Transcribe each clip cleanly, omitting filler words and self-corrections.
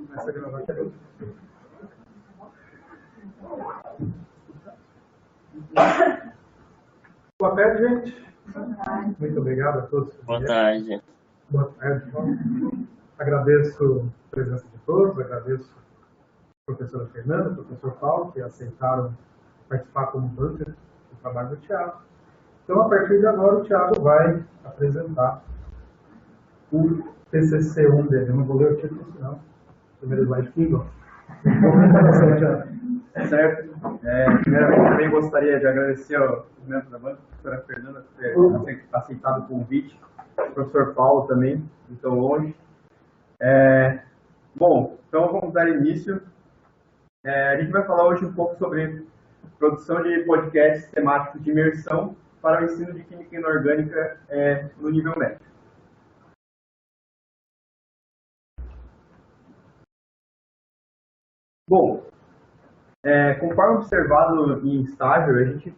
Começa a gravar aqui. Boa tarde, gente. Muito obrigado a todos. Boa tarde. Boa tarde. Agradeço a presença de todos, agradeço a professora Fernanda, o professor Paulo, que aceitaram participar como banca do trabalho do Thiago. Então, a partir de agora, o Thiago vai apresentar o TCC1 dele. Eu não vou ler o título, senão primeiro slide Kindle. Certo. Primeiramente, também gostaria de agradecer ao membro da banca, a professora Fernanda, por ter aceitado o convite, o professor Paulo também, de tão longe. Bom, então vamos dar início. A gente vai falar hoje um pouco sobre produção de podcasts temáticos de imersão para o ensino de Química Inorgânica no nível médio. Bom, conforme observado em estágio, a gente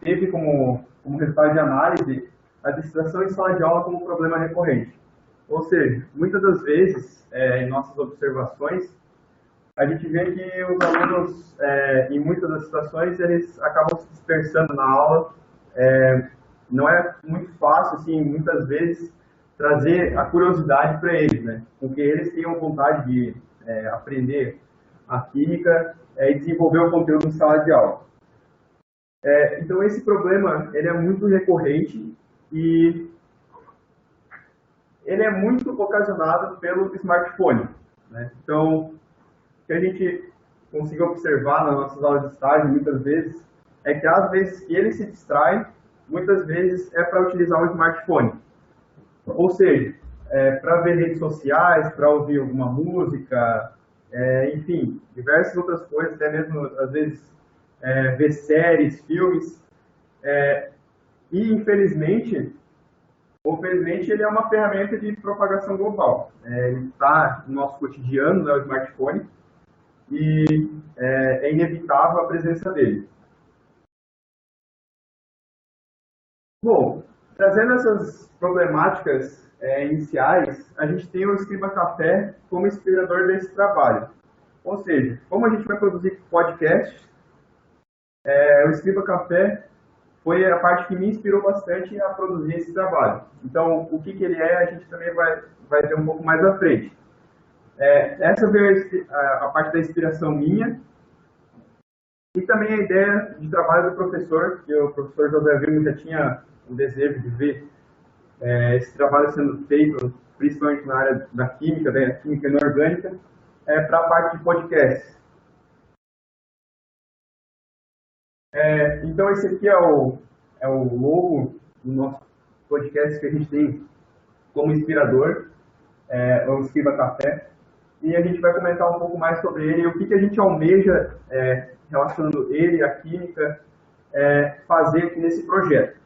teve como resultado de análise a distração em sala de aula como um problema recorrente. Ou seja, muitas das vezes, em nossas observações, a gente vê que os alunos, em muitas das situações, eles acabam se dispersando na aula. Não é muito fácil, assim, muitas vezes, trazer a curiosidade para eles, né? Com que eles tenham vontade de aprender a química e desenvolver o conteúdo em sala de aula. Então, esse problema ele é muito recorrente e ele é muito ocasionado pelo smartphone, né? Então, o que a gente consegue observar nas nossas aulas de estágio, muitas vezes, é que às vezes que ele se distrai, muitas vezes é para utilizar um smartphone. Ou seja, para ver redes sociais, para ouvir alguma música, enfim, diversas outras coisas, até mesmo, às vezes, ver séries, filmes. E, infelizmente, ou felizmente, ele é uma ferramenta de propagação global. Ele está no nosso cotidiano, né, o smartphone, e é inevitável a presença dele. Bom, trazendo essas problemáticas iniciais, a gente tem o Escriba Café como inspirador desse trabalho. Ou seja, como a gente vai produzir podcasts, o Escriba Café foi a parte que me inspirou bastante a produzir esse trabalho. Então, o que ele é, a gente também vai ver um pouco mais à frente. Essa veio a parte da inspiração minha e também a ideia de trabalho do professor, que o professor José Vilmo já tinha o desejo de ver esse trabalho sendo feito, principalmente na área da química inorgânica, para a parte de podcast. Então, esse aqui é o logo do nosso podcast que a gente tem como inspirador, o Escriba Café. E a gente vai comentar um pouco mais sobre ele e o que a gente almeja, relacionando ele e a química, fazer aqui nesse projeto.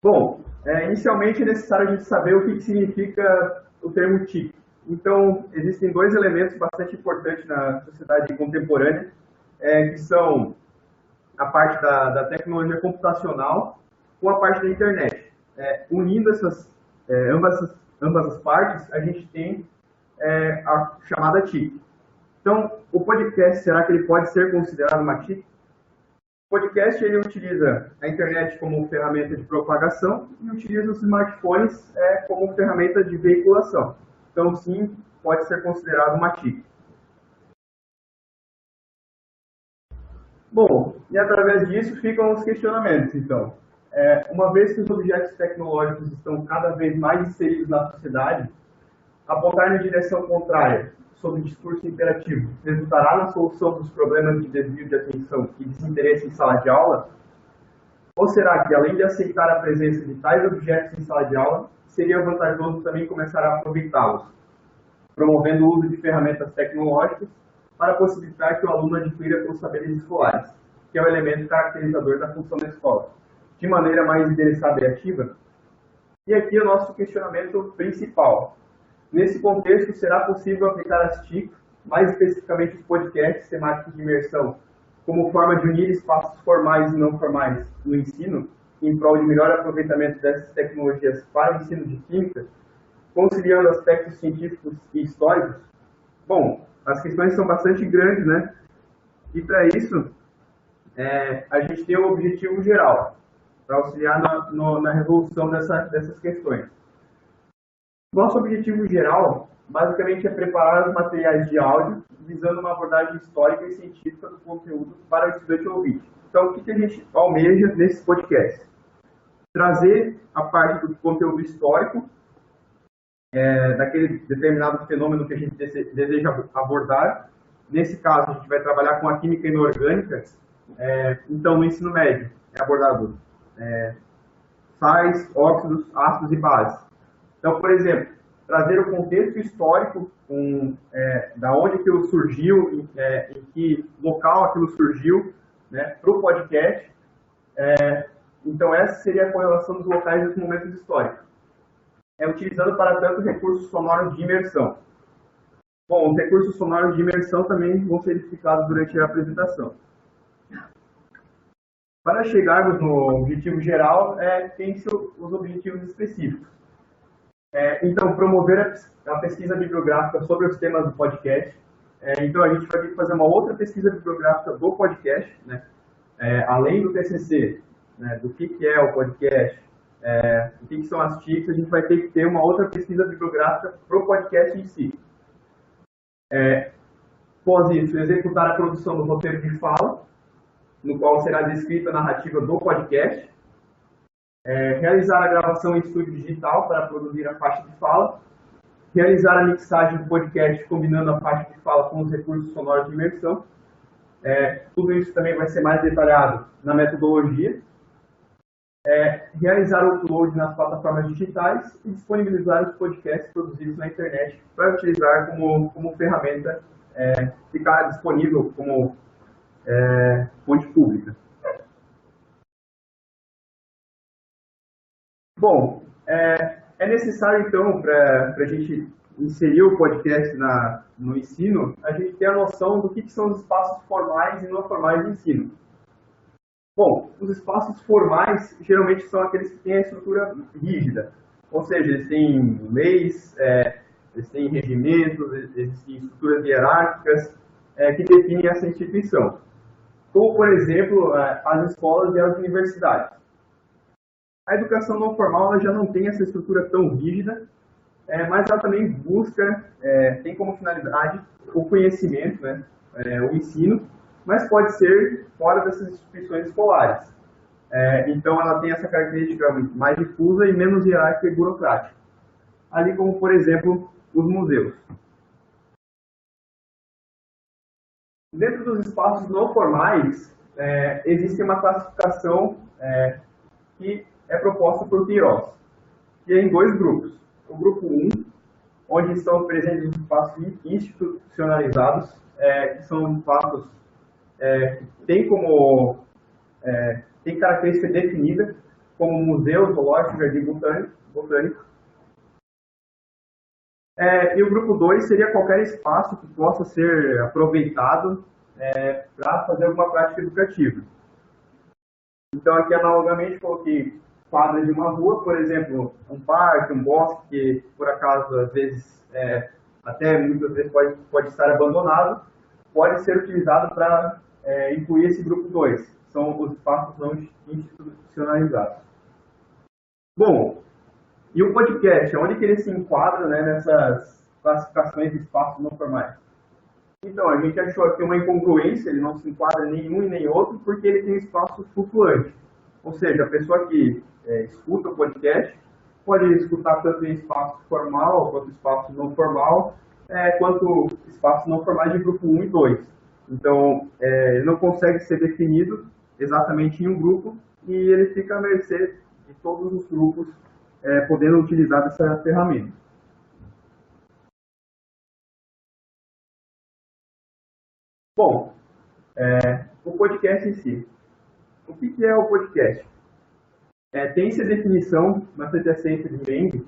Bom, inicialmente é necessário a gente saber o que significa o termo TIC. Então, existem dois elementos bastante importantes na sociedade contemporânea, que são a parte da tecnologia computacional com a parte da internet. Unindo ambas as partes, a gente tem a chamada TIC. Então, o podcast, será que ele pode ser considerado uma TIC? O podcast ele utiliza a internet como ferramenta de propagação e utiliza os smartphones como ferramenta de veiculação. Então, sim, pode ser considerado uma TIC. Bom, e através disso ficam os questionamentos, então. Uma vez que os objetos tecnológicos estão cada vez mais inseridos na sociedade, apontar em direção contrária sobre discurso imperativo resultará na solução dos problemas de desvio de atenção e desinteresse em sala de aula? Ou será que, além de aceitar a presença de tais objetos em sala de aula, seria vantajoso também começar a aproveitá-los, promovendo o uso de ferramentas tecnológicas para possibilitar que o aluno adquira os saberes escolares, que é o elemento caracterizador da função da escola, de maneira mais interessada e ativa? E aqui é o nosso questionamento principal. Nesse contexto, será possível aplicar as TICs, mais especificamente os podcasts temáticos de imersão, como forma de unir espaços formais e não formais no ensino, em prol de melhor aproveitamento dessas tecnologias para o ensino de química, conciliando aspectos científicos e históricos? Bom, as questões são bastante grandes, né? E para isso, a gente tem o objetivo geral, para auxiliar na resolução dessas questões. Nosso objetivo geral, basicamente, é preparar os materiais de áudio, visando uma abordagem histórica e científica do conteúdo para o estudante ouvinte. Então, o que a gente almeja nesse podcast? Trazer a parte do conteúdo histórico, daquele determinado fenômeno que a gente deseja abordar. Nesse caso, a gente vai trabalhar com a química inorgânica. Então, no ensino médio, é abordado sais, óxidos, ácidos e bases. Então, por exemplo, trazer o contexto histórico da onde aquilo surgiu, em que local aquilo surgiu, né, para o podcast. Então, essa seria a correlação dos locais dos momentos históricos. Utilizando, para tanto, recursos sonoros de imersão. Bom, os recursos sonoros de imersão também vão ser explicados durante a apresentação. Para chegarmos no objetivo geral, tem-se os objetivos específicos. Então, promover a pesquisa bibliográfica sobre os temas do podcast. Então, a gente vai ter que fazer uma outra pesquisa bibliográfica do podcast, né? Além do TCC, né, do que é o podcast, o que são as TICs, a gente vai ter que ter uma outra pesquisa bibliográfica para o podcast em si. Após isso, executar a produção do roteiro de fala, no qual será descrita a narrativa do podcast. Realizar a gravação em estúdio digital para produzir a faixa de fala. Realizar a mixagem do podcast combinando a faixa de fala com os recursos sonoros de imersão. Tudo isso também vai ser mais detalhado na metodologia. Realizar o upload nas plataformas digitais e disponibilizar os podcasts produzidos na internet para utilizar como ferramenta, ficar disponível como fonte pública. Bom, é necessário, então, para a gente inserir o podcast no ensino, a gente ter a noção do que são os espaços formais e não formais de ensino. Bom, os espaços formais geralmente são aqueles que têm a estrutura rígida, ou seja, eles têm leis, eles têm regimentos, existem estruturas hierárquicas que definem essa instituição, como, por exemplo, as escolas e as universidades. A educação não formal ela já não tem essa estrutura tão rígida, mas ela também busca, tem como finalidade o conhecimento, né, o ensino, mas pode ser fora dessas instituições escolares. Então, ela tem essa característica mais difusa e menos hierárquica e burocrática. Ali como, por exemplo, os museus. Dentro dos espaços não formais, existe uma classificação que é proposta por Queiroz, que é em dois grupos. O grupo 1, onde estão presentes os espaços institucionalizados, que são espaços tem característica definida, como museu, zoológico, jardim botânico. E o grupo 2 seria qualquer espaço que possa ser aproveitado para fazer alguma prática educativa. Então, aqui, analogamente, coloquei quadra de uma rua, por exemplo, um parque, um bosque, que, por acaso, às vezes, até muitas vezes pode estar abandonado, pode ser utilizado para incluir esse grupo 2, são os espaços não institucionalizados. Bom, e o podcast, onde que ele se enquadra, né, nessas classificações de espaços não formais? Então, a gente achou aqui uma incongruência, ele não se enquadra em nenhum e nem outro, porque ele tem espaço flutuante. Ou seja, a pessoa que escuta o podcast pode escutar tanto em espaço formal, quanto espaço não formal, quanto espaços não formais de grupo 1 e 2. Então, ele não consegue ser definido exatamente em um grupo e ele fica à mercê de todos os grupos podendo utilizar essa ferramenta. Bom, o podcast em si. O que é o podcast? Tem-se a definição na CTC de Meng,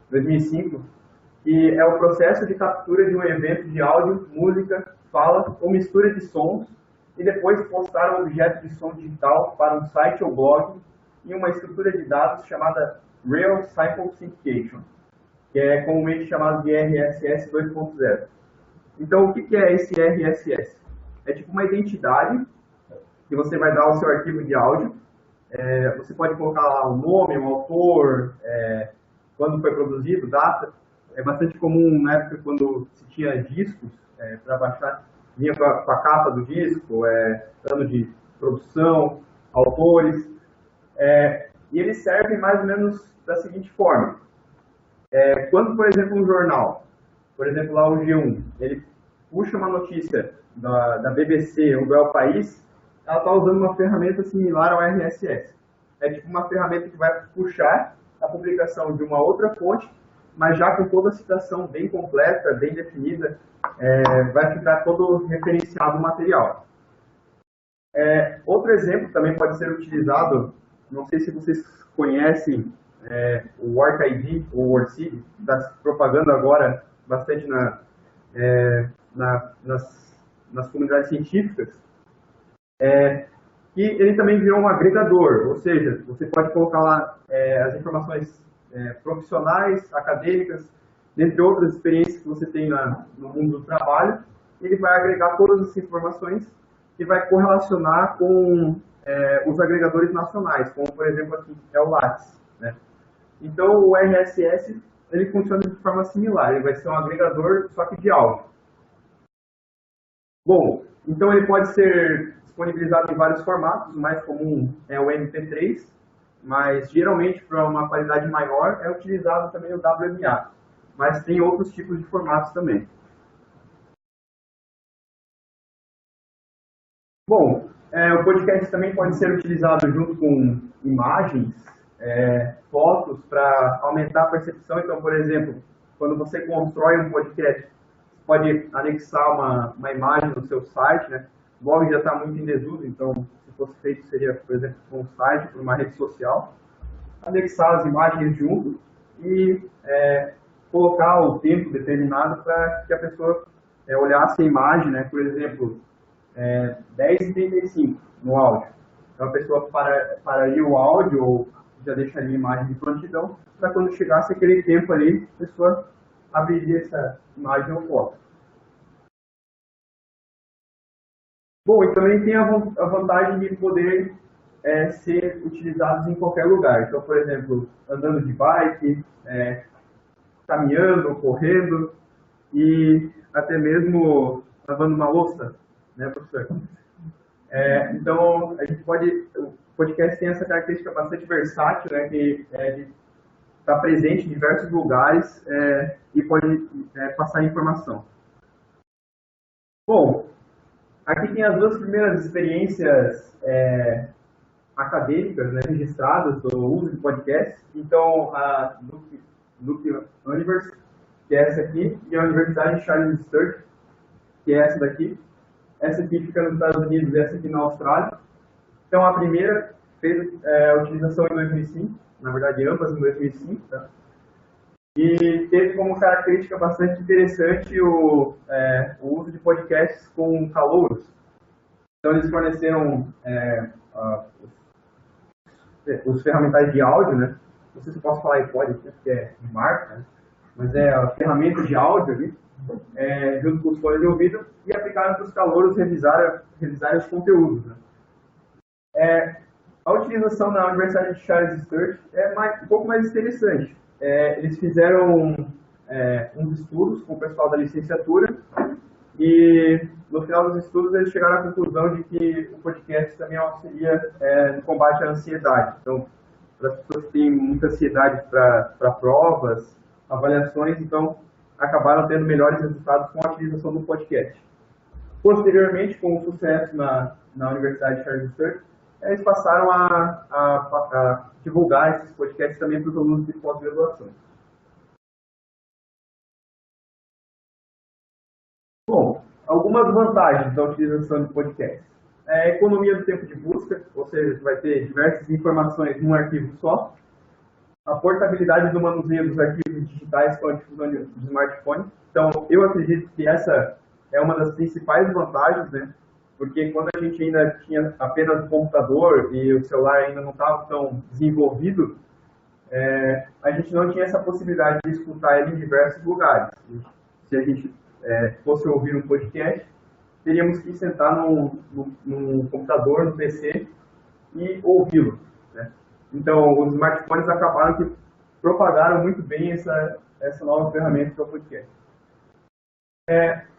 2005, que é o processo de captura de um evento de áudio, música, fala ou mistura de sons e depois postar um objeto de som digital para um site ou blog em uma estrutura de dados chamada Real Simple Syndication, que é comumente chamado de RSS 2.0. Então, o que é esse RSS? É tipo uma identidade que você vai dar ao seu arquivo de áudio. Você pode colocar lá o nome, o autor, quando foi produzido, data. É bastante comum na época quando se tinha discos para baixar, vinha com a capa do disco, ano de produção, autores. E ele serve mais ou menos da seguinte forma. Quando, por exemplo, um jornal, por exemplo, lá o G1, ele puxa uma notícia da BBC ou do El País, ela está usando uma ferramenta similar ao RSS. É tipo uma ferramenta que vai puxar a publicação de uma outra fonte, mas já com toda a citação bem completa, bem definida, vai ficar todo referenciado o material. Outro exemplo também pode ser utilizado, não sei se vocês conhecem o WorkID ou o WorkSeed, está se propagando agora bastante nas comunidades científicas, e ele também virou um agregador, ou seja, você pode colocar lá as informações profissionais, acadêmicas, dentre outras experiências que você tem no mundo do trabalho, ele vai agregar todas essas informações e vai correlacionar com os agregadores nacionais, como por exemplo aqui é o Lattes, né? Então o RSS ele funciona de forma similar, ele vai ser um agregador só que de áudio. Bom, então ele pode ser disponibilizado em vários formatos, o mais comum é o MP3, mas geralmente para uma qualidade maior é utilizado também o WMA, mas tem outros tipos de formatos também. Bom, o podcast também pode ser utilizado junto com imagens, fotos, para aumentar a percepção. Então, por exemplo, quando você constrói um podcast, pode anexar uma imagem no seu site, né? O blog já está muito em desuso, então, se fosse feito, seria, por exemplo, um site para uma rede social. Anexar as imagens junto e colocar o tempo determinado para que a pessoa olhasse a imagem, né? Por exemplo, 10h35 no áudio. Então a pessoa pararia o áudio ou já deixaria a imagem de prontidão para quando chegasse aquele tempo ali, a pessoa abriria essa imagem ou foto. Bom, e também tem a vantagem de poder ser utilizados em qualquer lugar. Então, por exemplo, andando de bike, caminhando, correndo e até mesmo lavando uma louça, né, professor? Então, a gente o podcast tem essa característica bastante versátil, né, que está presente em diversos lugares e pode passar informação. Bom, aqui tem as duas primeiras experiências acadêmicas, né, registradas do uso de podcast. Então, a Duke University, que é essa aqui, e a Universidade de Charles Sturt, que é essa daqui. Essa aqui fica nos Estados Unidos e essa aqui na Austrália. Então, a primeira fez a utilização em 2005, na verdade, ambas em 2005, tá? E teve como característica bastante interessante o uso de podcasts com calouros. Então, eles forneceram os ferramentais de áudio, né? Não sei se eu posso falar iPod aqui, porque é de marca, né? Mas é a ferramenta de áudio ali, junto com os fones de ouvido, e aplicaram para os calouros revisarem os conteúdos, né? A utilização na Universidade de Charles Sturt um pouco mais interessante. Eles fizeram uns estudos com o pessoal da licenciatura e no final dos estudos eles chegaram à conclusão de que o podcast também auxilia no combate à ansiedade. Então, para as pessoas que têm muita ansiedade para provas, avaliações, então acabaram tendo melhores resultados com a utilização do podcast. Posteriormente, com o sucesso na Universidade de Charles Sturt, eles passaram a divulgar esses podcasts também para os alunos de pós-graduação. Bom, algumas vantagens da utilização de podcasts. A economia do tempo de busca, ou seja, você vai ter diversas informações num arquivo só. A portabilidade do manuseio dos arquivos digitais com a difusão de smartphone. Então, eu acredito que essa é uma das principais vantagens, né? porque quando a gente ainda tinha apenas o computador e o celular ainda não estava tão desenvolvido, a gente não tinha essa possibilidade de escutar ele em diversos lugares. Se a gente fosse ouvir um podcast, teríamos que sentar no computador, no PC e ouvi-lo, né? Então, os smartphones acabaram que propagaram muito bem essa nova ferramenta que é o podcast.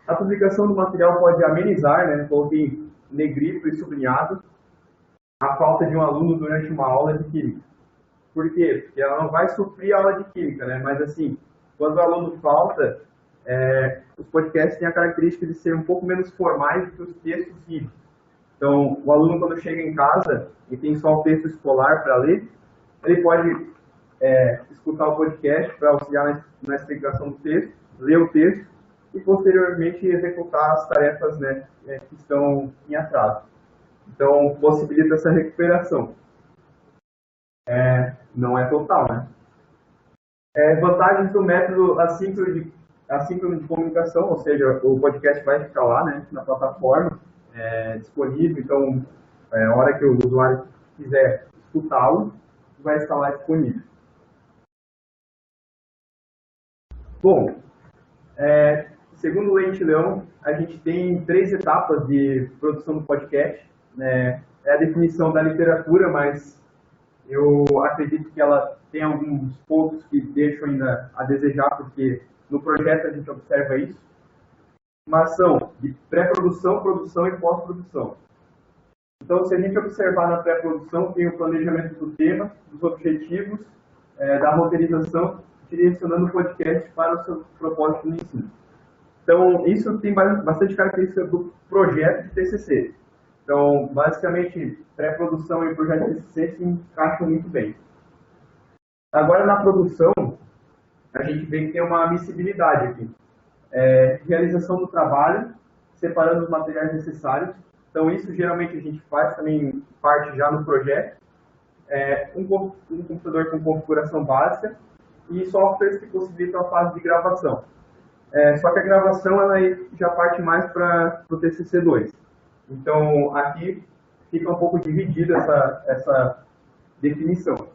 A publicação do material pode amenizar, né, coloquei negrito e sublinhado, a falta de um aluno durante uma aula de química. Por quê? Porque ela não vai sofrer a aula de química, né? Mas assim, quando o aluno falta, os podcasts têm a característica de ser um pouco menos formais do que os textos vídeos. Então, o aluno, quando chega em casa e tem só o texto escolar para ler, ele pode escutar o podcast para auxiliar na explicação do texto, ler o texto e, posteriormente, executar as tarefas, né, que estão em atraso. Então, possibilita essa recuperação. Não é total, né? Vantagens do método assíncrono de comunicação, ou seja, o podcast vai ficar lá, né, na plataforma, disponível, então, a hora que o usuário quiser escutá-lo, vai estar lá disponível. Bom, segundo o Leite Leão, a gente tem 3 etapas de produção do podcast, né? É a definição da literatura, mas eu acredito que ela tem alguns pontos que deixam ainda a desejar, porque no projeto a gente observa isso. Uma ação de pré-produção, produção e pós-produção. Então, se a gente observar na pré-produção, tem o planejamento do tema, dos objetivos, da roteirização, direcionando o podcast para o seu propósito no ensino. Então, isso tem bastante característica do projeto de TCC. Então, basicamente, pré-produção e projeto de TCC se encaixam muito bem. Agora, na produção, a gente vê que tem uma missibilidade aqui. Realização do trabalho, separando os materiais necessários. Então, isso geralmente a gente faz também parte já no projeto. Um computador com configuração básica e softwares que possibilitam a fase de gravação. Só que a gravação ela já parte mais para o TCC2. Então, aqui fica um pouco dividida essa definição.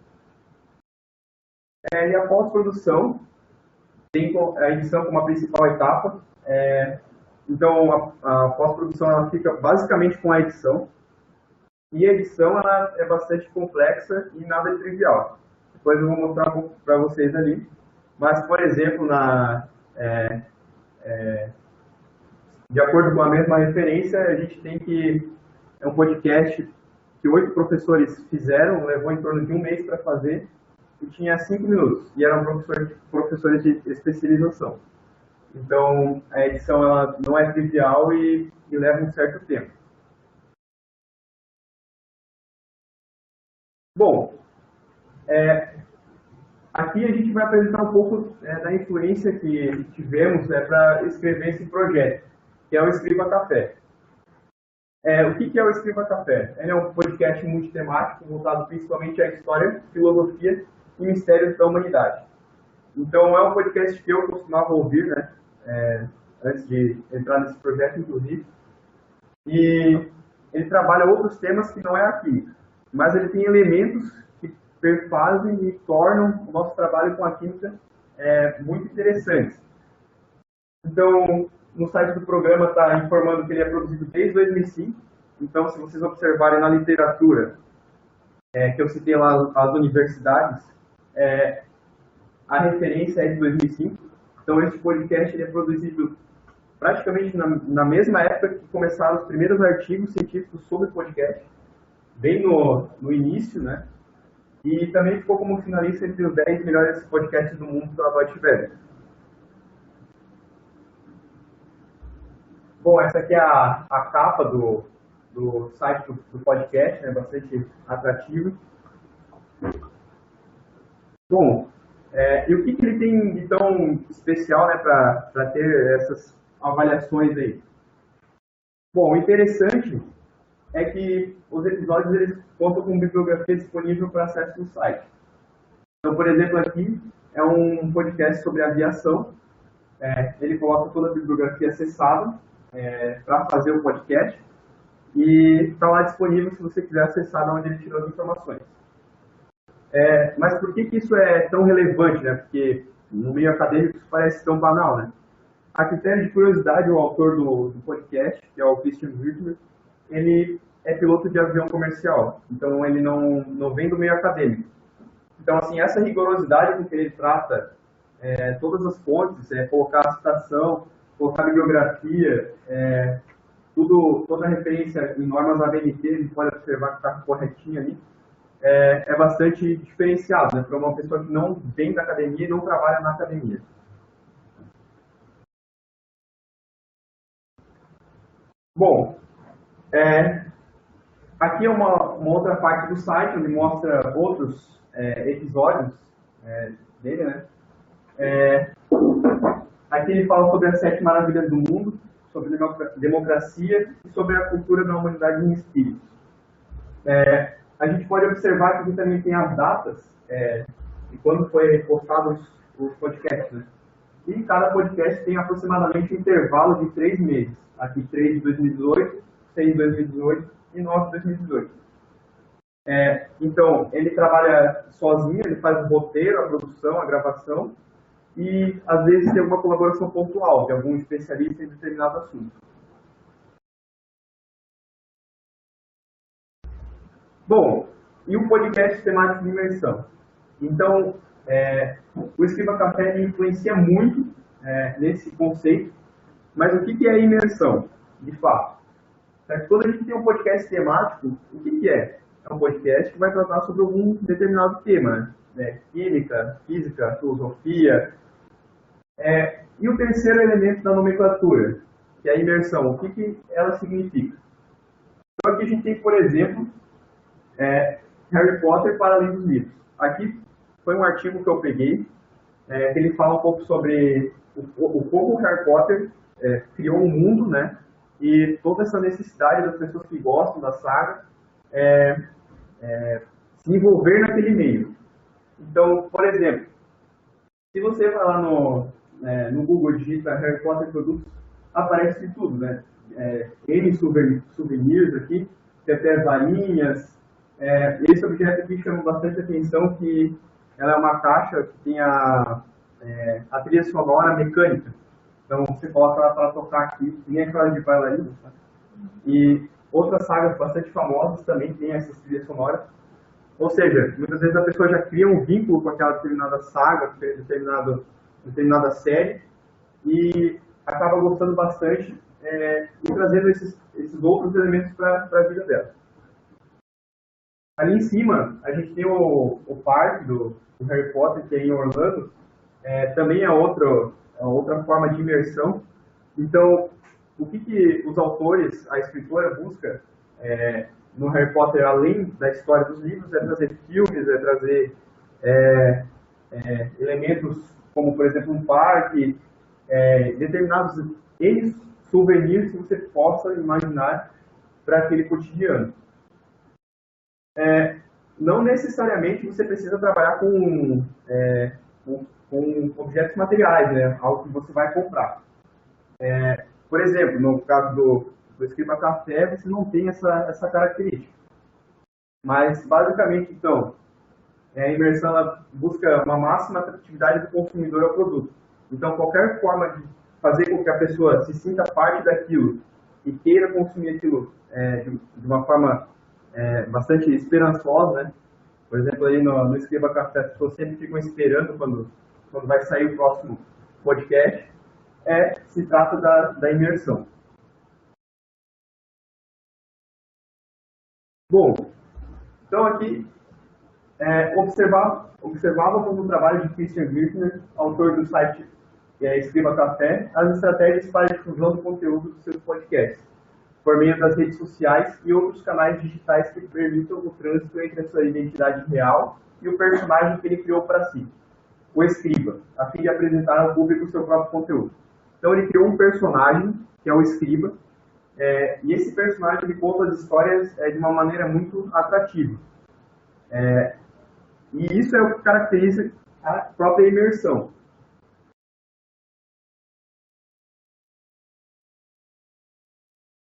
E a pós-produção tem a edição como a principal etapa. Então, a pós-produção ela fica basicamente com a edição. E a edição ela é bastante complexa e nada trivial. Depois eu vou mostrar um pouco para vocês ali. Mas, por exemplo, de acordo com a mesma referência, a gente tem que é um podcast que 8 professores fizeram, levou em torno de 1 mês para fazer, e tinha 5 minutos, e eram professores de especialização. Então, a edição ela não é trivial e leva um certo tempo. Bom, aqui a gente vai apresentar um pouco da influência que tivemos para escrever esse projeto, que é o Escriba Café. O que é o Escriba Café? Ele é um podcast multitemático voltado principalmente à história, filosofia e mistérios da humanidade. Então, é um podcast que eu costumava ouvir, né, antes de entrar nesse projeto, inclusive. E ele trabalha outros temas que não é a química, mas ele tem elementos que perfazem e tornam o nosso trabalho com a química muito interessante. Então, no site do programa está informando que ele é produzido desde 2005. Então, se vocês observarem na literatura, que eu citei lá as universidades, a referência é de 2005. Então, esse podcast ele é produzido praticamente na mesma época que começaram os primeiros artigos científicos sobre podcast, bem no início, né? E também ficou como finalista entre os 10 melhores podcasts do mundo pela Deutsche Welle. Bom, essa aqui é a capa do site do podcast, né? Bastante atrativo. Bom, e o que ele tem de tão especial, né, para ter essas avaliações aí? Bom, o interessante é que os episódios eles contam com bibliografia disponível para acesso no site. Então, por exemplo, aqui é um podcast sobre aviação. Ele coloca toda a bibliografia acessada para fazer o podcast. e está lá disponível se você quiser acessar de onde ele tirou as informações. Mas por que isso é tão relevante, né? Porque no meio acadêmico isso parece tão banal, né? A critério de curiosidade, o autor do podcast, que é o Christian Würtmer, ele é piloto de avião comercial, então ele não vem do meio acadêmico. Então, assim, essa rigorosidade com que ele trata todas as fontes, colocar a citação, colocar a bibliografia, toda a referência em normas ABNT, ele pode observar que está corretinho ali, é bastante diferenciado, né, para uma pessoa que não vem da academia e não trabalha na academia. Bom, aqui é uma outra parte do site, onde mostra outros episódios dele, né? Aqui ele fala sobre as 7 maravilhas do mundo, sobre democracia e sobre a cultura da humanidade em espíritos. A gente pode observar que aqui também tem as datas de quando foi postado os podcasts, né? E cada podcast tem aproximadamente um intervalo de 3 meses. Aqui 3 de 2018, 6 de 2018 e 9 de 2018. Então, ele trabalha sozinho, ele faz o roteiro, a produção, a gravação, e às vezes tem uma colaboração pontual de algum especialista em determinado assunto. Bom, e o podcast temático de imersão? Então, o Escriba Café me influencia muito nesse conceito, mas o que é imersão, de fato? Quando a gente tem um podcast temático, o que é? É um podcast que vai tratar sobre algum determinado tema, né? Química, física, filosofia. E o terceiro elemento da nomenclatura, que é a imersão. O que ela significa? Então aqui a gente tem, por exemplo, Harry Potter para além dos livros. Aqui foi um artigo que eu peguei, que ele fala um pouco sobre como o Harry Potter criou um mundo, né? E toda essa necessidade das pessoas que gostam da saga se envolver naquele meio. Então, por exemplo, se você vai lá no Google, digita Harry Potter produtos, aparece de tudo, né? N souvenirs aqui, tem até varinhas. Esse objeto aqui chama bastante atenção, que ela é uma caixa que tem a trilha sonora mecânica. Então você coloca ela para tocar aqui, que nem aquela de bailarina. Tá? E outras sagas bastante famosas também têm essas trilhas sonoras. Ou seja, muitas vezes a pessoa já cria um vínculo com aquela determinada saga, determinada série, e acaba gostando bastante e trazendo esses outros elementos para a vida dela. Ali em cima, a gente tem o parque do Harry Potter, que é em Orlando, também é outra forma de imersão. Então, o que os autores, a escritora busca no Harry Potter, além da história dos livros, é trazer filmes, é trazer elementos como, por exemplo, um parque, determinados souvenirs que você possa imaginar para aquele cotidiano. Não necessariamente você precisa trabalhar com objetos materiais, né? Algo que você vai comprar. Por exemplo, no caso do Escriba Café, você não tem essa característica. Mas, basicamente, então, a imersão ela busca uma máxima atratividade do consumidor ao produto. Então, qualquer forma de fazer com que a pessoa se sinta parte daquilo e queira consumir aquilo de uma forma bastante esperançosa, né? Por exemplo, aí no Escriba Café, as pessoas sempre ficam esperando quando vai sair o próximo podcast, se trata da imersão. Bom, então aqui observávamos o trabalho de Christian Würtner, autor do site Escriba Café, as estratégias para a difusão do conteúdo dos seus podcasts, por meio das redes sociais e outros canais digitais que permitam o trânsito entre a sua identidade real e o personagem que ele criou para si, o Escriba, a fim de apresentar ao público o seu próprio conteúdo. Então ele criou um personagem, que é o Escriba, e esse personagem ele conta as histórias de uma maneira muito atrativa. E isso é o que caracteriza a própria imersão.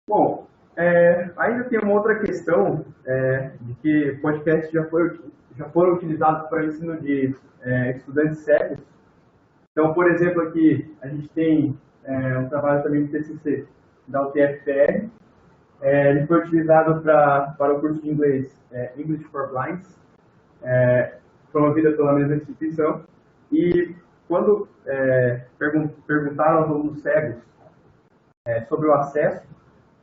Bom, Ainda tem uma outra questão de que podcasts já foram utilizados para o ensino de estudantes cegos. Então, por exemplo, aqui a gente tem um trabalho também do TCC da UTFPR. Ele foi utilizado para o curso de inglês English for Blinds, promovida pela mesma instituição. E quando perguntaram aos alunos cegos sobre o acesso,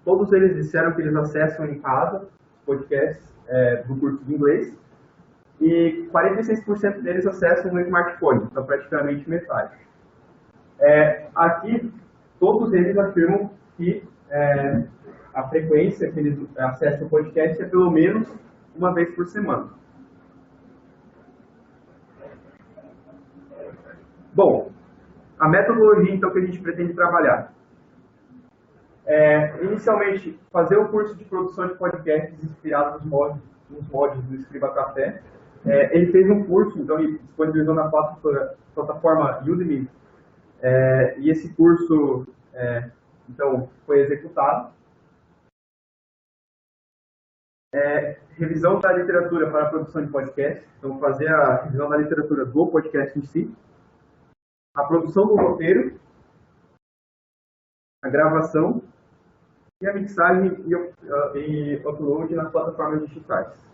todos eles disseram que eles acessam em casa podcasts do curso de inglês, e 46% deles acessam no smartphone, então praticamente metade. Aqui, todos eles afirmam que a frequência que eles acessam o podcast é pelo menos uma vez por semana. Bom, a metodologia então que a gente pretende trabalhar. Inicialmente, fazer o curso de produção de podcasts inspirado nos mods do Escriba Café. Ele fez um curso, então ele disponibilizou na plataforma Udemy, e esse curso então foi executado. Revisão da literatura para a produção de podcast, então fazer a revisão da literatura do podcast em si, a produção do roteiro, a gravação e a mixagem e upload nas plataformas digitais.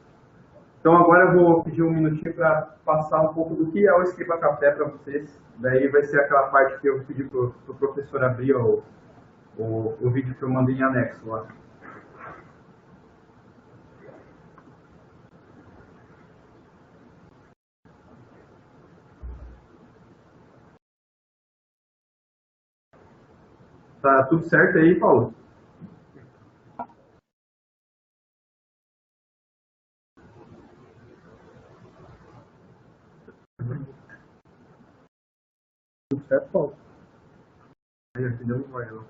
Então agora eu vou pedir um minutinho para passar um pouco do que é o Escriba Café para vocês. Daí vai ser aquela parte que eu pedi para o professor abrir o vídeo que eu mandei em anexo lá. Tá tudo certo aí, Paulo? Tudo certo, Paulo? Aí, aqui deu um vai, não.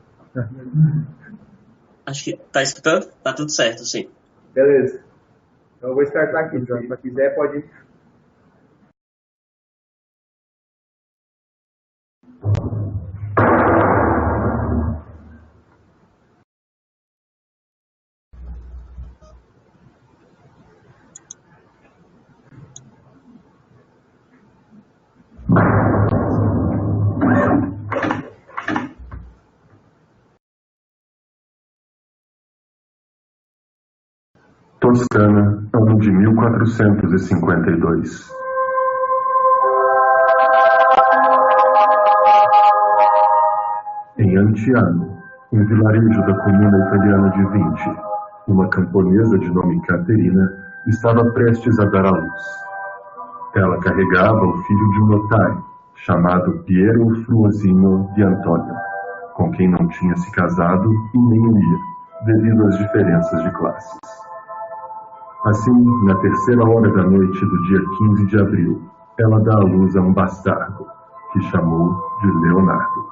Acho que tá escutando? Tá tudo certo, sim. Beleza. Então eu vou startar aqui. Se quiser, pode ir. Toscana, ano de 1452. Em Antiano, um vilarejo da comuna italiana de Vinci, uma camponesa de nome Caterina estava prestes a dar à luz. Ela carregava o filho de um notário, chamado Piero Fruosino de Antonio, com quem não tinha se casado e nem o ia, devido às diferenças de classes. Assim, na terceira hora da noite do dia 15 de abril, ela dá à luz a um bastardo, que chamou de Leonardo.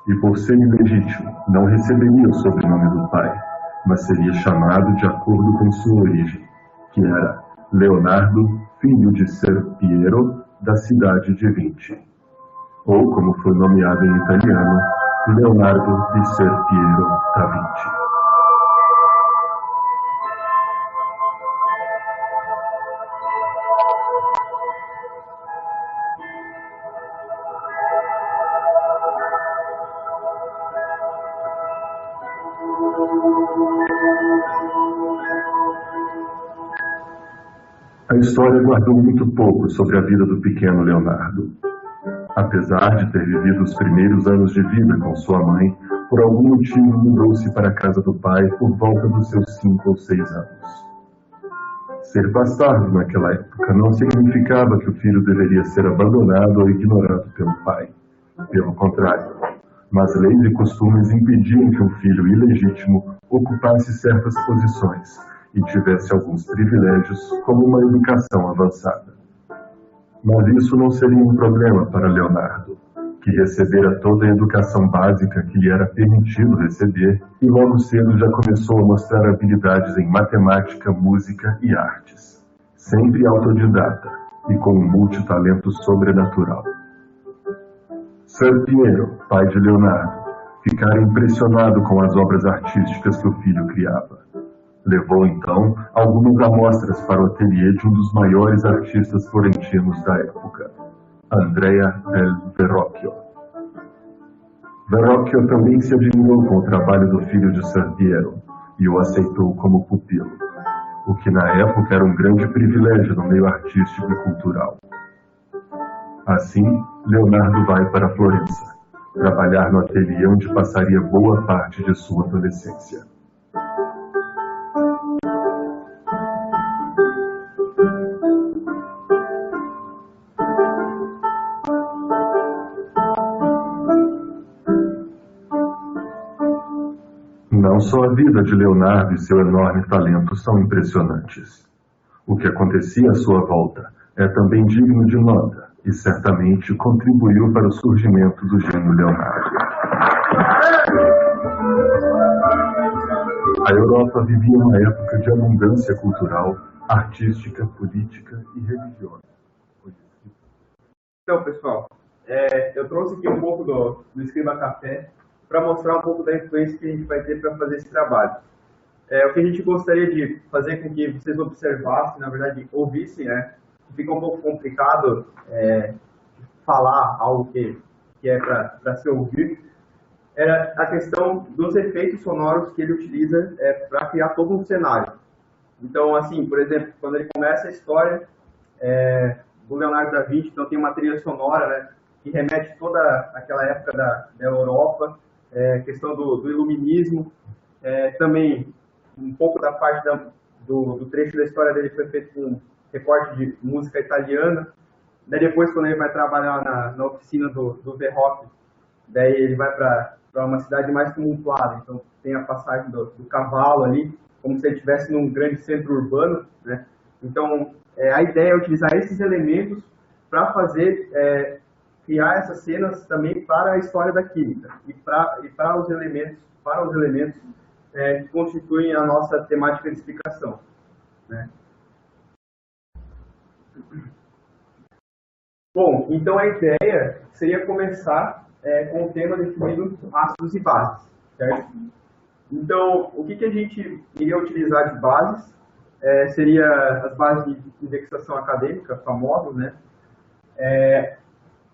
E por ser ilegítimo, não receberia o sobrenome do pai, mas seria chamado de acordo com sua origem, que era Leonardo, filho de Ser Piero, da cidade de Vinci. Ou, como foi nomeado em italiano, Leonardo di Ser Piero da Vinci. A história guardou muito pouco sobre a vida do pequeno Leonardo. Apesar de ter vivido os primeiros anos de vida com sua mãe, por algum motivo mudou-se para a casa do pai por volta dos seus 5 ou 6 anos. Ser bastardo naquela época não significava que o filho deveria ser abandonado ou ignorado pelo pai. Pelo contrário, mas leis e costumes impediam que um filho ilegítimo ocupasse certas posições e tivesse alguns privilégios, como uma educação avançada. Mas isso não seria um problema para Leonardo, que recebera toda a educação básica que lhe era permitido receber e logo cedo já começou a mostrar habilidades em matemática, música e artes. Sempre autodidata e com um multitalento sobrenatural. Ser Piero, pai de Leonardo, ficara impressionado com as obras artísticas que o filho criava. Levou, então, algumas amostras para o ateliê de um dos maiores artistas florentinos da época, Andrea del Verrocchio. Verrocchio também se admirou com o trabalho do filho de Salviero e o aceitou como pupilo, o que na época era um grande privilégio no meio artístico e cultural. Assim, Leonardo vai para Florença, trabalhar no ateliê onde passaria boa parte de sua adolescência. Não só a vida de Leonardo e seu enorme talento são impressionantes. O que acontecia à sua volta é também digno de nota e certamente contribuiu para o surgimento do gênio Leonardo. A Europa vivia uma época de abundância cultural, artística, política e religiosa. Então, pessoal, eu trouxe aqui um pouco do Escriba Café para mostrar um pouco da influência que a gente vai ter para fazer esse trabalho. O que a gente gostaria de fazer com que vocês observassem, na verdade, ouvissem, né? Fica um pouco complicado falar algo que é para se ouvir, era a questão dos efeitos sonoros que ele utiliza para criar todo um cenário. Então, assim, por exemplo, quando ele começa a história do Leonardo da Vinci, então tem uma trilha sonora, né, que remete toda aquela época da Europa, questão do iluminismo, também um pouco da parte do trecho da história dele foi feito com recorte de música italiana. Daí depois, quando ele vai trabalhar na oficina do Verrocchio, daí ele vai para uma cidade mais tumultuada, então tem a passagem do cavalo ali, como se ele estivesse num grande centro urbano, né? Então, a ideia é utilizar esses elementos para fazer, criar essas cenas também para a história da química e para os elementos que constituem a nossa temática de explicação, né? Bom, então a ideia seria começar com o tema definido ácidos e bases, certo? Então, o que a gente iria utilizar de bases seria as bases de indexação acadêmica, famosas, né?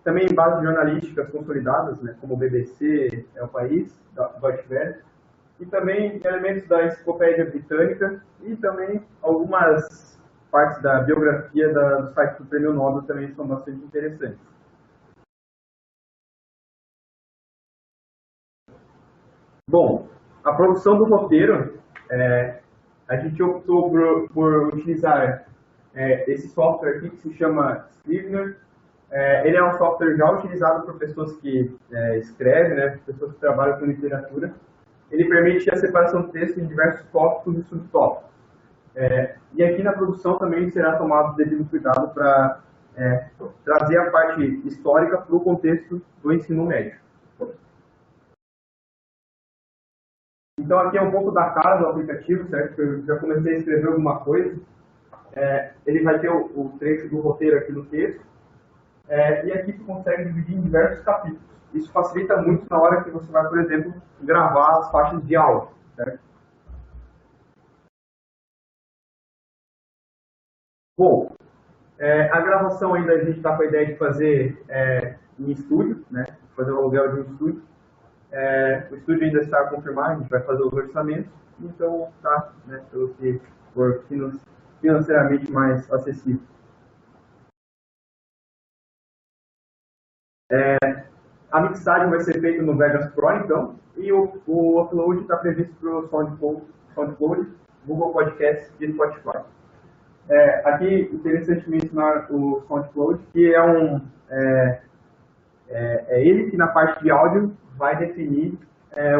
Também bases jornalísticas consolidadas, né, como o BBC, O País, Deutsche Welle, e também elementos da Enciclopédia Britânica e também algumas partes da biografia dos sites do Prêmio Nobel também são bastante interessantes. Bom, a produção do roteiro, a gente optou por utilizar esse software aqui que se chama Scrivener. Ele é um software já utilizado por pessoas que escrevem, né, pessoas que trabalham com literatura. Ele permite a separação de texto em diversos tópicos e subtópicos. E aqui na produção também será tomado o devido cuidado para trazer a parte histórica para o contexto do ensino médio. Então aqui é um pouco da cara do aplicativo, certo? Eu já comecei a escrever alguma coisa. Ele vai ter o trecho do roteiro aqui no texto. E aqui você consegue dividir em diversos capítulos. Isso facilita muito na hora que você vai, por exemplo, gravar as faixas de áudio, certo? Bom, a gravação ainda a gente está com a ideia de fazer em estúdio, né? Fazer o aluguel de um estúdio. O estúdio ainda está a confirmar, a gente vai fazer os orçamentos, então tá, né, pelo que for financeiramente mais acessível. A mixagem vai ser feita no Vegas Pro, então, e o upload está previsto para o SoundCloud, Google Podcast e Spotify. Aqui, interessante mencionar o SoundCloud, que é ele que na parte de áudio vai definir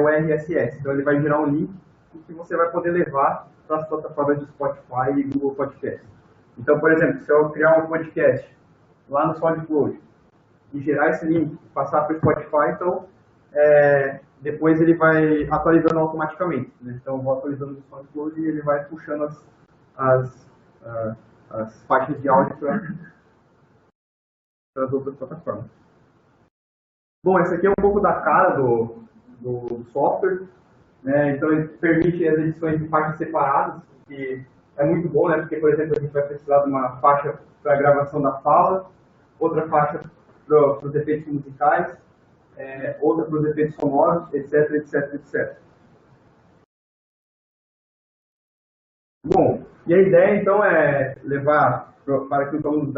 o RSS. Então ele vai gerar um link que você vai poder levar para as plataformas de Spotify e Google Podcast. Então, por exemplo, se eu criar um podcast lá no SoundCloud e gerar esse link, passar para o Spotify, então depois ele vai atualizando automaticamente, né? Então eu vou atualizando o SoundCloud e ele vai puxando as faixas de áudio para as outras plataformas. Bom, esse aqui é um pouco da cara do do software, né? Então ele permite as edições de faixas separadas, que é muito bom, né? Porque, por exemplo, a gente vai precisar de uma faixa para a gravação da fala, outra faixa para os efeitos musicais, outra para os efeitos sonoros, etc, etc, etc. Bom, e a ideia então é levar para que os alunos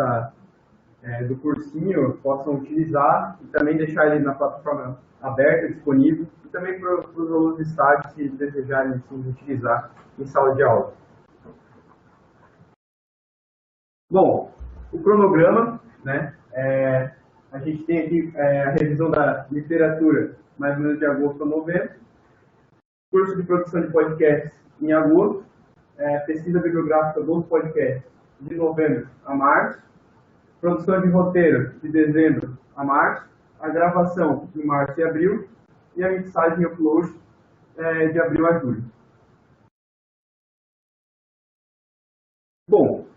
do cursinho possam utilizar e também deixar ele na plataforma aberta, disponível, e também para os alunos de estágio, se desejarem assim, utilizar em sala de aula. Bom, o cronograma, né? A gente tem aqui a revisão da literatura, mais ou menos de agosto a novembro, curso de produção de podcasts em agosto, pesquisa bibliográfica dos podcasts de novembro a março, produção de roteiro de dezembro a março, a gravação de março e abril, e a mixagem e upload de abril a julho. Bom,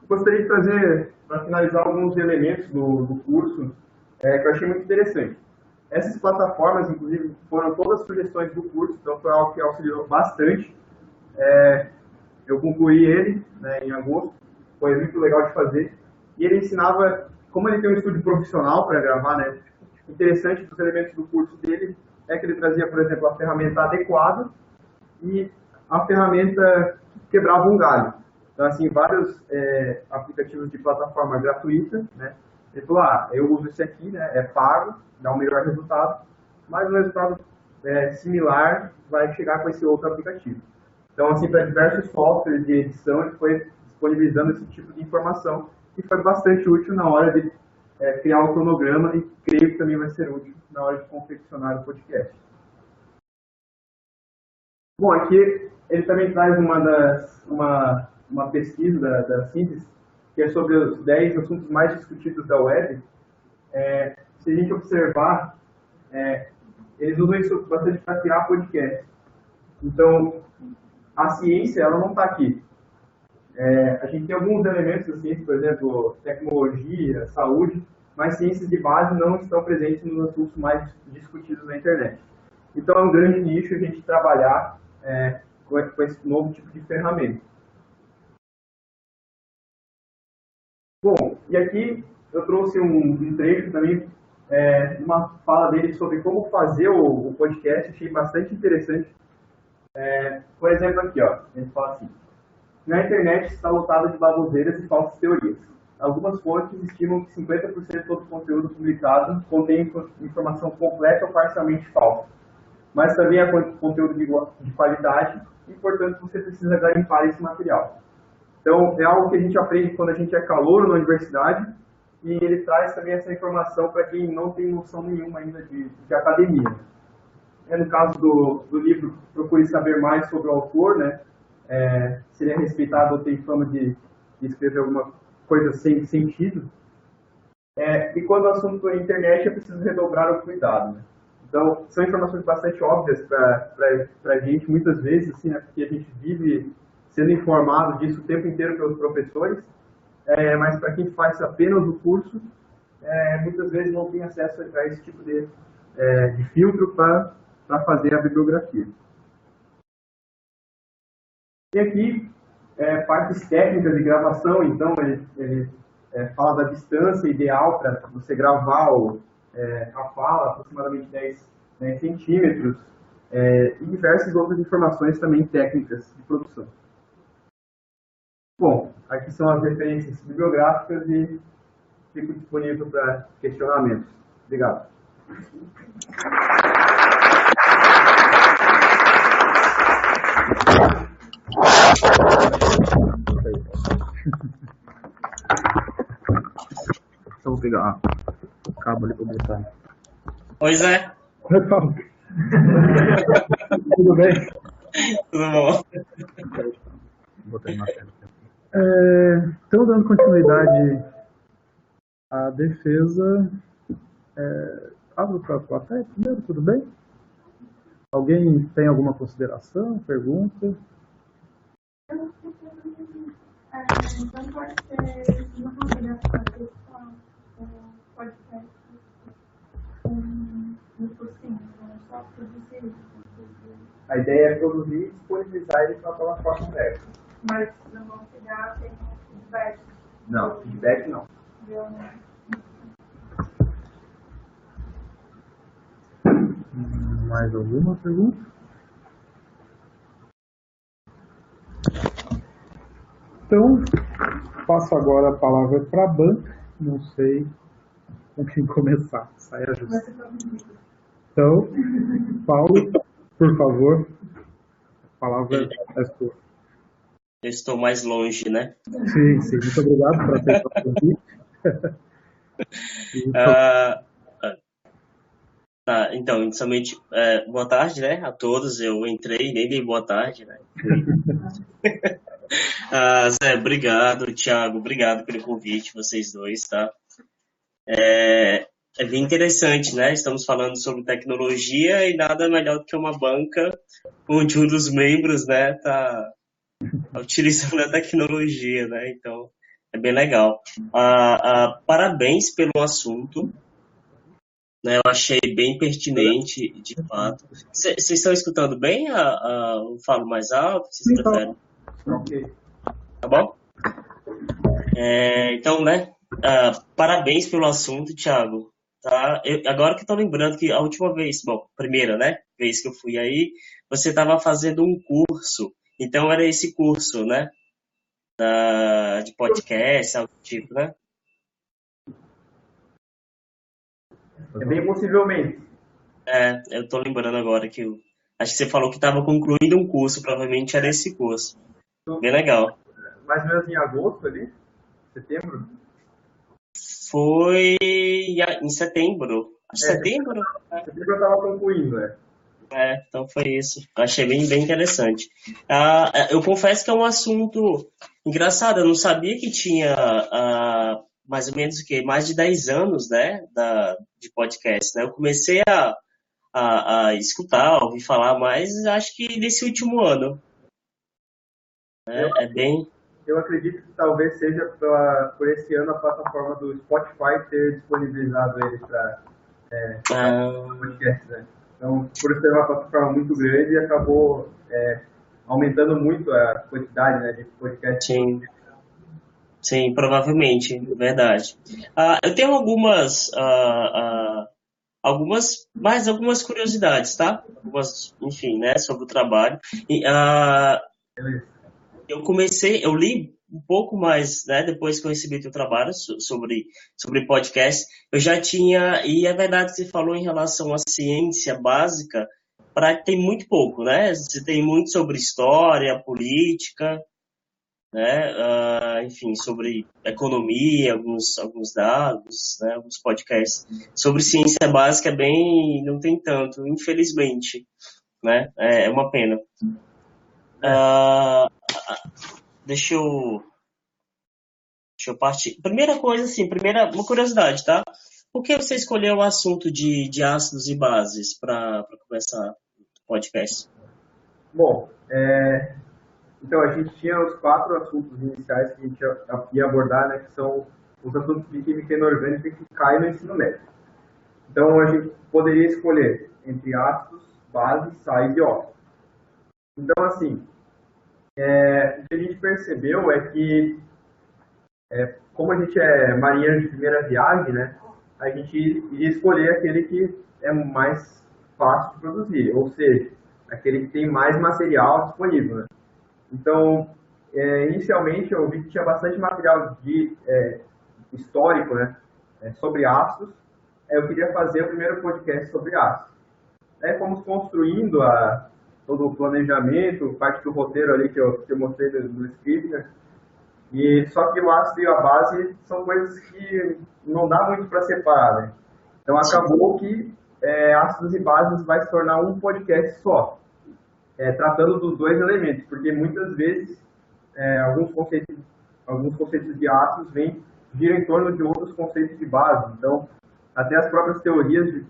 gostaria de trazer, para finalizar, alguns elementos do curso que eu achei muito interessante. Essas plataformas, inclusive, foram todas sugestões do curso, então foi algo que auxiliou bastante. Eu concluí ele, né, em agosto, foi muito legal de fazer. E ele ensinava, como ele tem um estúdio profissional para gravar, né, interessante dos elementos do curso dele é que ele trazia, por exemplo, a ferramenta adequada e a ferramenta que quebrava um galho. Então, assim, vários aplicativos de plataforma gratuita, né? Ele falou, eu uso esse aqui, né? É pago, dá um melhor resultado, mas o resultado similar vai chegar com esse outro aplicativo. Então, assim, para diversos softwares de edição, ele foi disponibilizando esse tipo de informação e foi bastante útil na hora de criar um cronograma e creio que também vai ser útil na hora de confeccionar o podcast. Bom, aqui ele também traz uma pesquisa da síntese, que é sobre os 10 assuntos mais discutidos da web. Se a gente observar, eles usam isso bastante para criar podcast. Então, a ciência, ela não está aqui. A gente tem alguns elementos da ciência, por exemplo, tecnologia, saúde, mas ciências de base não estão presentes nos assuntos mais discutidos na internet. Então, é um grande nicho a gente trabalhar com esse novo tipo de ferramenta. Bom, e aqui eu trouxe um trecho também, uma fala dele sobre como fazer o podcast, achei bastante interessante. Por exemplo, aqui, ó, ele fala assim: na internet está lotada de baboseiras e falsas teorias. Algumas fontes estimam que 50% de todo o conteúdo publicado contém informação completa ou parcialmente falsa. Mas também há conteúdo de qualidade e, portanto, você precisa garimpar esse material. Então, é algo que a gente aprende quando a gente é calouro na universidade, e ele traz também essa informação para quem não tem noção nenhuma ainda de academia. No caso do livro, procure saber mais sobre o autor, né? Se ele é respeitado ou tem fama de escrever alguma coisa sem sentido. E quando o assunto é internet, é preciso redobrar o cuidado, né? Então, são informações bastante óbvias para a gente, muitas vezes, assim, né, porque a gente vive sendo informado disso o tempo inteiro pelos professores, mas para quem faz apenas o curso, muitas vezes não tem acesso a esse tipo de filtro para fazer a bibliografia. E aqui, partes técnicas de gravação, então, ele fala da distância ideal para você gravar a fala, aproximadamente 10 centímetros, e diversas outras informações também técnicas de produção. Bom, aqui são as referências bibliográficas e fico disponível para questionamentos. Obrigado. Eu vou pegar o cabo ali para botar. Oi, Zé. Oi, Paulo. Tudo bem? Tudo bom? Vou botar ele na tela. Então, dando continuidade à defesa, abro para a plateia primeiro, tudo bem? Alguém tem alguma consideração, pergunta? Então pode ser uma consideração pessoal, podcast no cursinho, só produzir. A ideia é produzir e disponibilizar ele para a plataforma web. Mas não vão pegar, tem feedback. Não, feedback não. Deu Mais alguma pergunta? Então, passo agora a palavra para a banca. Não sei com quem começar. Saia justa. Vai ser produzido. Então, Paulo, por favor, a palavra é sua. Eu estou mais longe, né? Sim, sim. Muito obrigado por aceitar o convite. Ah, tá, então, inicialmente, boa tarde, né, a todos. Eu entrei, nem dei boa tarde, né? Zé, obrigado. Thiago, obrigado pelo convite, vocês dois, tá? É bem interessante, né? Estamos falando sobre tecnologia e nada melhor do que uma banca onde um dos membros, né, tá utilizando a tecnologia, né? Então, é bem legal. Parabéns pelo assunto, né? Eu achei bem pertinente, de fato. Vocês estão escutando bem? Eu falo mais alto? Vocês preferem? Ok. Tá bom? Então, né? Parabéns pelo assunto, Thiago. Tá? Agora que eu tô lembrando que a última vez, primeira, né? Vez que eu fui aí, você estava fazendo um curso. Então, era esse curso, né? De podcast, algo do tipo, né? É bem possivelmente. Eu tô lembrando agora que acho que você falou que estava concluindo um curso, provavelmente era esse curso. Bem legal. Mais ou menos em agosto ali, setembro. Foi em setembro. Acho setembro? Setembro eu estava concluindo, né? Então foi isso. Achei bem interessante. Eu confesso que é um assunto engraçado. Eu não sabia que tinha mais ou menos mais de 10 anos, né, de podcast, né? Eu comecei a escutar, a ouvir falar mais, acho que nesse último ano. Eu acredito que talvez seja por esse ano a plataforma do Spotify ter disponibilizado ele para podcast, né? Então, por ser uma plataforma muito grande, acabou aumentando muito a quantidade, né, de podcasts. Sim, provavelmente, verdade. Eu tenho algumas curiosidades, tá? Enfim, né, sobre o trabalho. Eu li um pouco mais, né, depois que eu recebi teu trabalho sobre podcast. Eu já tinha, e é verdade que você falou em relação à ciência básica, tem muito pouco, né? Você tem muito sobre história, política, né? Enfim, sobre economia, alguns dados, né? Alguns podcasts. Sobre ciência básica não tem tanto, infelizmente, né? É uma pena. Deixa eu partir. Primeira coisa, assim, uma curiosidade, tá? Por que você escolheu o assunto de ácidos e bases para começar o podcast? Bom, então a gente tinha os 4 assuntos iniciais que a gente ia abordar, né, que são os assuntos de química inorgânica que caem no ensino médio. Então a gente poderia escolher entre ácidos, bases, sais e óxidos. Então, assim, o que a gente percebeu é que, como a gente é marinheiro de primeira viagem, né, a gente iria escolher aquele que é mais fácil de produzir, ou seja, aquele que tem mais material disponível, né? Então, inicialmente eu vi que tinha bastante material histórico, né, sobre ácidos. Eu queria fazer o primeiro podcast sobre ácidos. Aí fomos construindo todo o planejamento, parte do roteiro ali que eu mostrei no script, né? Só que o ácido e a base são coisas que não dá muito para separar, né? Então acabou que ácidos e bases vai se tornar um podcast só, tratando dos dois elementos, porque muitas vezes alguns conceitos de ácidos giram em torno de outros conceitos de base. Então, até as próprias teorias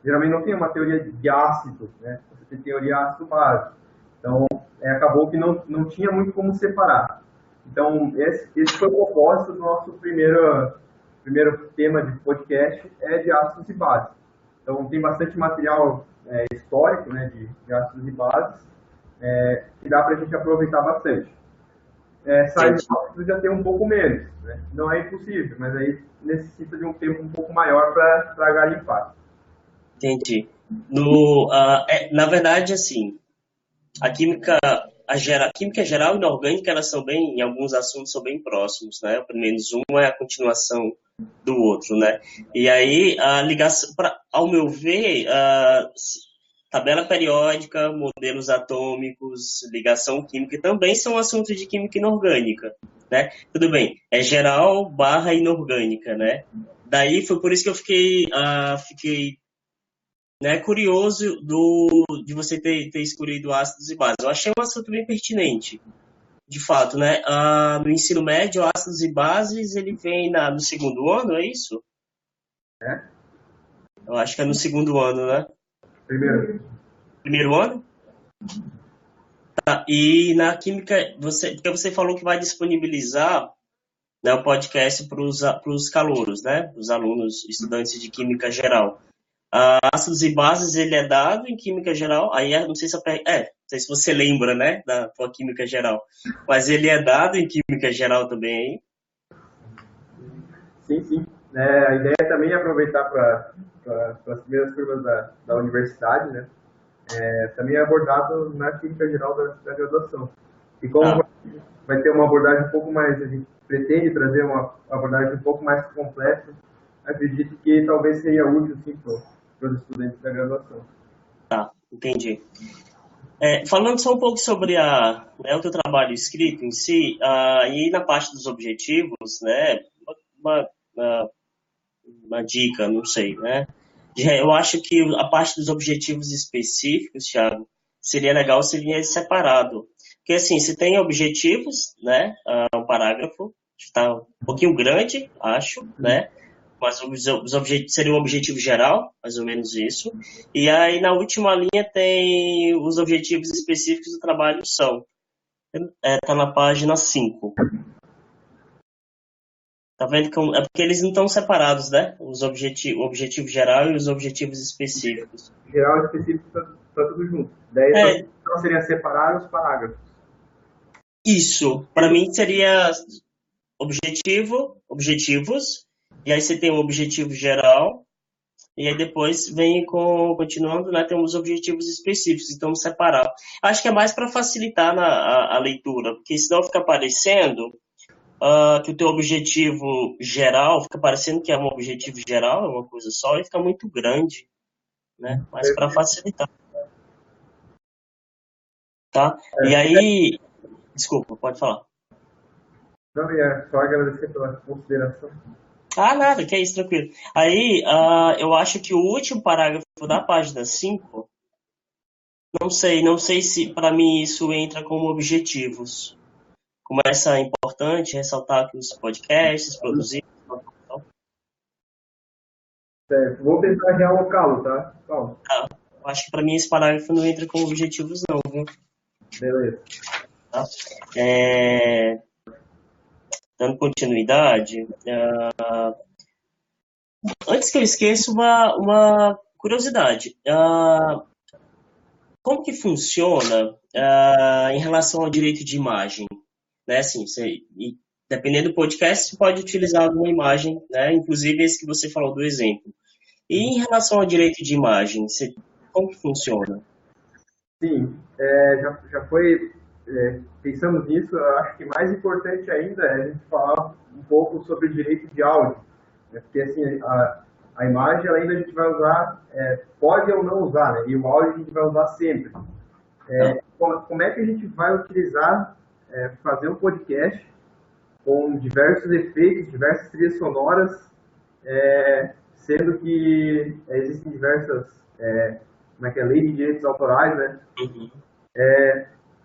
geralmente não tem uma teoria de ácido, né? Você tem teoria ácido-base. Então, acabou que não tinha muito como separar. Então, esse foi o propósito do nosso primeiro tema de podcast, de ácidos e bases. Então, tem bastante material histórico, né, de ácidos e bases, que dá para a gente aproveitar bastante. Sais óxidos já tem um pouco menos, né? Não é impossível, mas aí necessita de um tempo um pouco maior para garimpar. Entendi. Na verdade, assim, a química, a química geral e inorgânica, elas são bem, em alguns assuntos, são bem próximos, né? Pelo menos um é a continuação do outro, né? E aí, a ligação, ao meu ver, tabela periódica, modelos atômicos, ligação química, também são assuntos de química inorgânica, né? Tudo bem, é geral barra inorgânica, né? Daí foi por isso que eu fiquei né, curioso de você ter escolhido ácidos e bases. Eu achei um assunto bem pertinente, de fato, né? No ensino médio, ácidos e bases, ele vem no segundo ano, é isso? Eu acho que é no segundo ano, né? Primeiro ano? Tá. E na química, porque você falou que vai disponibilizar, né, o podcast para os calouros, né? Os alunos, estudantes de química geral. Ácidos e bases, ele é dado em química geral, aí não sei se não sei se você lembra, né, da tua química geral, mas ele é dado em química geral também, hein? Sim. A ideia também é aproveitar para as primeiras turmas da universidade, né? Também é abordado na química geral da graduação. E como vai ter uma abordagem um pouco mais, a gente pretende trazer uma abordagem um pouco mais completa, acredito que talvez seria útil, sim, para os estudantes da graduação. Tá, entendi. Falando só um pouco sobre o teu trabalho escrito em si, e na parte dos objetivos, né, uma dica, não sei, né? Eu acho que a parte dos objetivos específicos, Thiago, seria legal se vinha separado. Porque, assim, se tem objetivos, né, um parágrafo, está um pouquinho grande, acho, né? Mas os objetivos seria o objetivo geral, mais ou menos isso. E aí, na última linha, tem os objetivos específicos do trabalho são. Tá na página 5. Tá vendo que é porque eles não estão separados, né? O objetivo geral e os objetivos específicos. Geral e específico está tudo junto. Daí então seria separar os parágrafos. Isso. Para mim seria objetivos, e aí você tem um objetivo geral, e aí depois vem continuando, né? Tem os objetivos específicos, então separar. Acho que é mais para facilitar a leitura, porque senão fica parecendo que o teu objetivo geral, fica parecendo que é um objetivo geral, é uma coisa só, e fica muito grande, né? Mas para facilitar. Tá? E aí... Desculpa, pode falar. Não, só agradecer pela consideração. Nada, que é isso, tranquilo. Aí, eu acho que o último parágrafo da página 5, não sei se para mim isso entra como objetivos. Como essa é importante, ressaltar aqui os podcasts, produzir. Vou tentar realocá-lo, tá? Eu acho que para mim esse parágrafo não entra como objetivos, não, viu? Beleza. Tá? Dando continuidade, antes que eu esqueça, uma curiosidade. Como que funciona em relação ao direito de imagem? Né, assim, dependendo do podcast, você pode utilizar alguma imagem, né? Inclusive esse que você falou do exemplo. E em relação ao direito de imagem, como que funciona? Sim, já foi, pensamos nisso. Eu acho que mais importante ainda é a gente falar um pouco sobre o direito de áudio, né? Porque assim, a imagem ainda a gente vai usar, pode ou não usar, né? E o áudio a gente vai usar sempre. Como é que a gente vai utilizar, fazer um podcast com diversos efeitos, diversas trilhas sonoras, sendo que existem diversas, lei de direitos autorais, né? Uhum.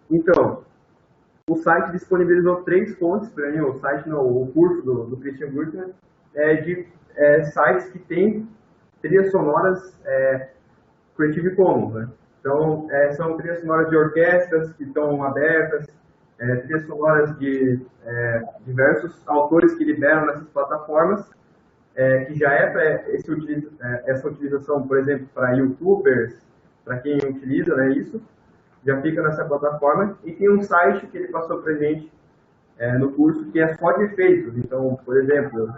Então, o site disponibilizou 3 fontes para mim, o curso do Christian Gurtner, de sites que têm trilhas sonoras Creative Commons, né? Então, são trilhas sonoras de orquestras que estão abertas, trilhas sonoras de diversos autores que liberam nessas plataformas, que já é para essa utilização, por exemplo, para YouTubers, para quem utiliza, né, isso, já fica nessa plataforma. E tem um site que ele passou para a gente no curso que é só de efeitos. Então, por exemplo,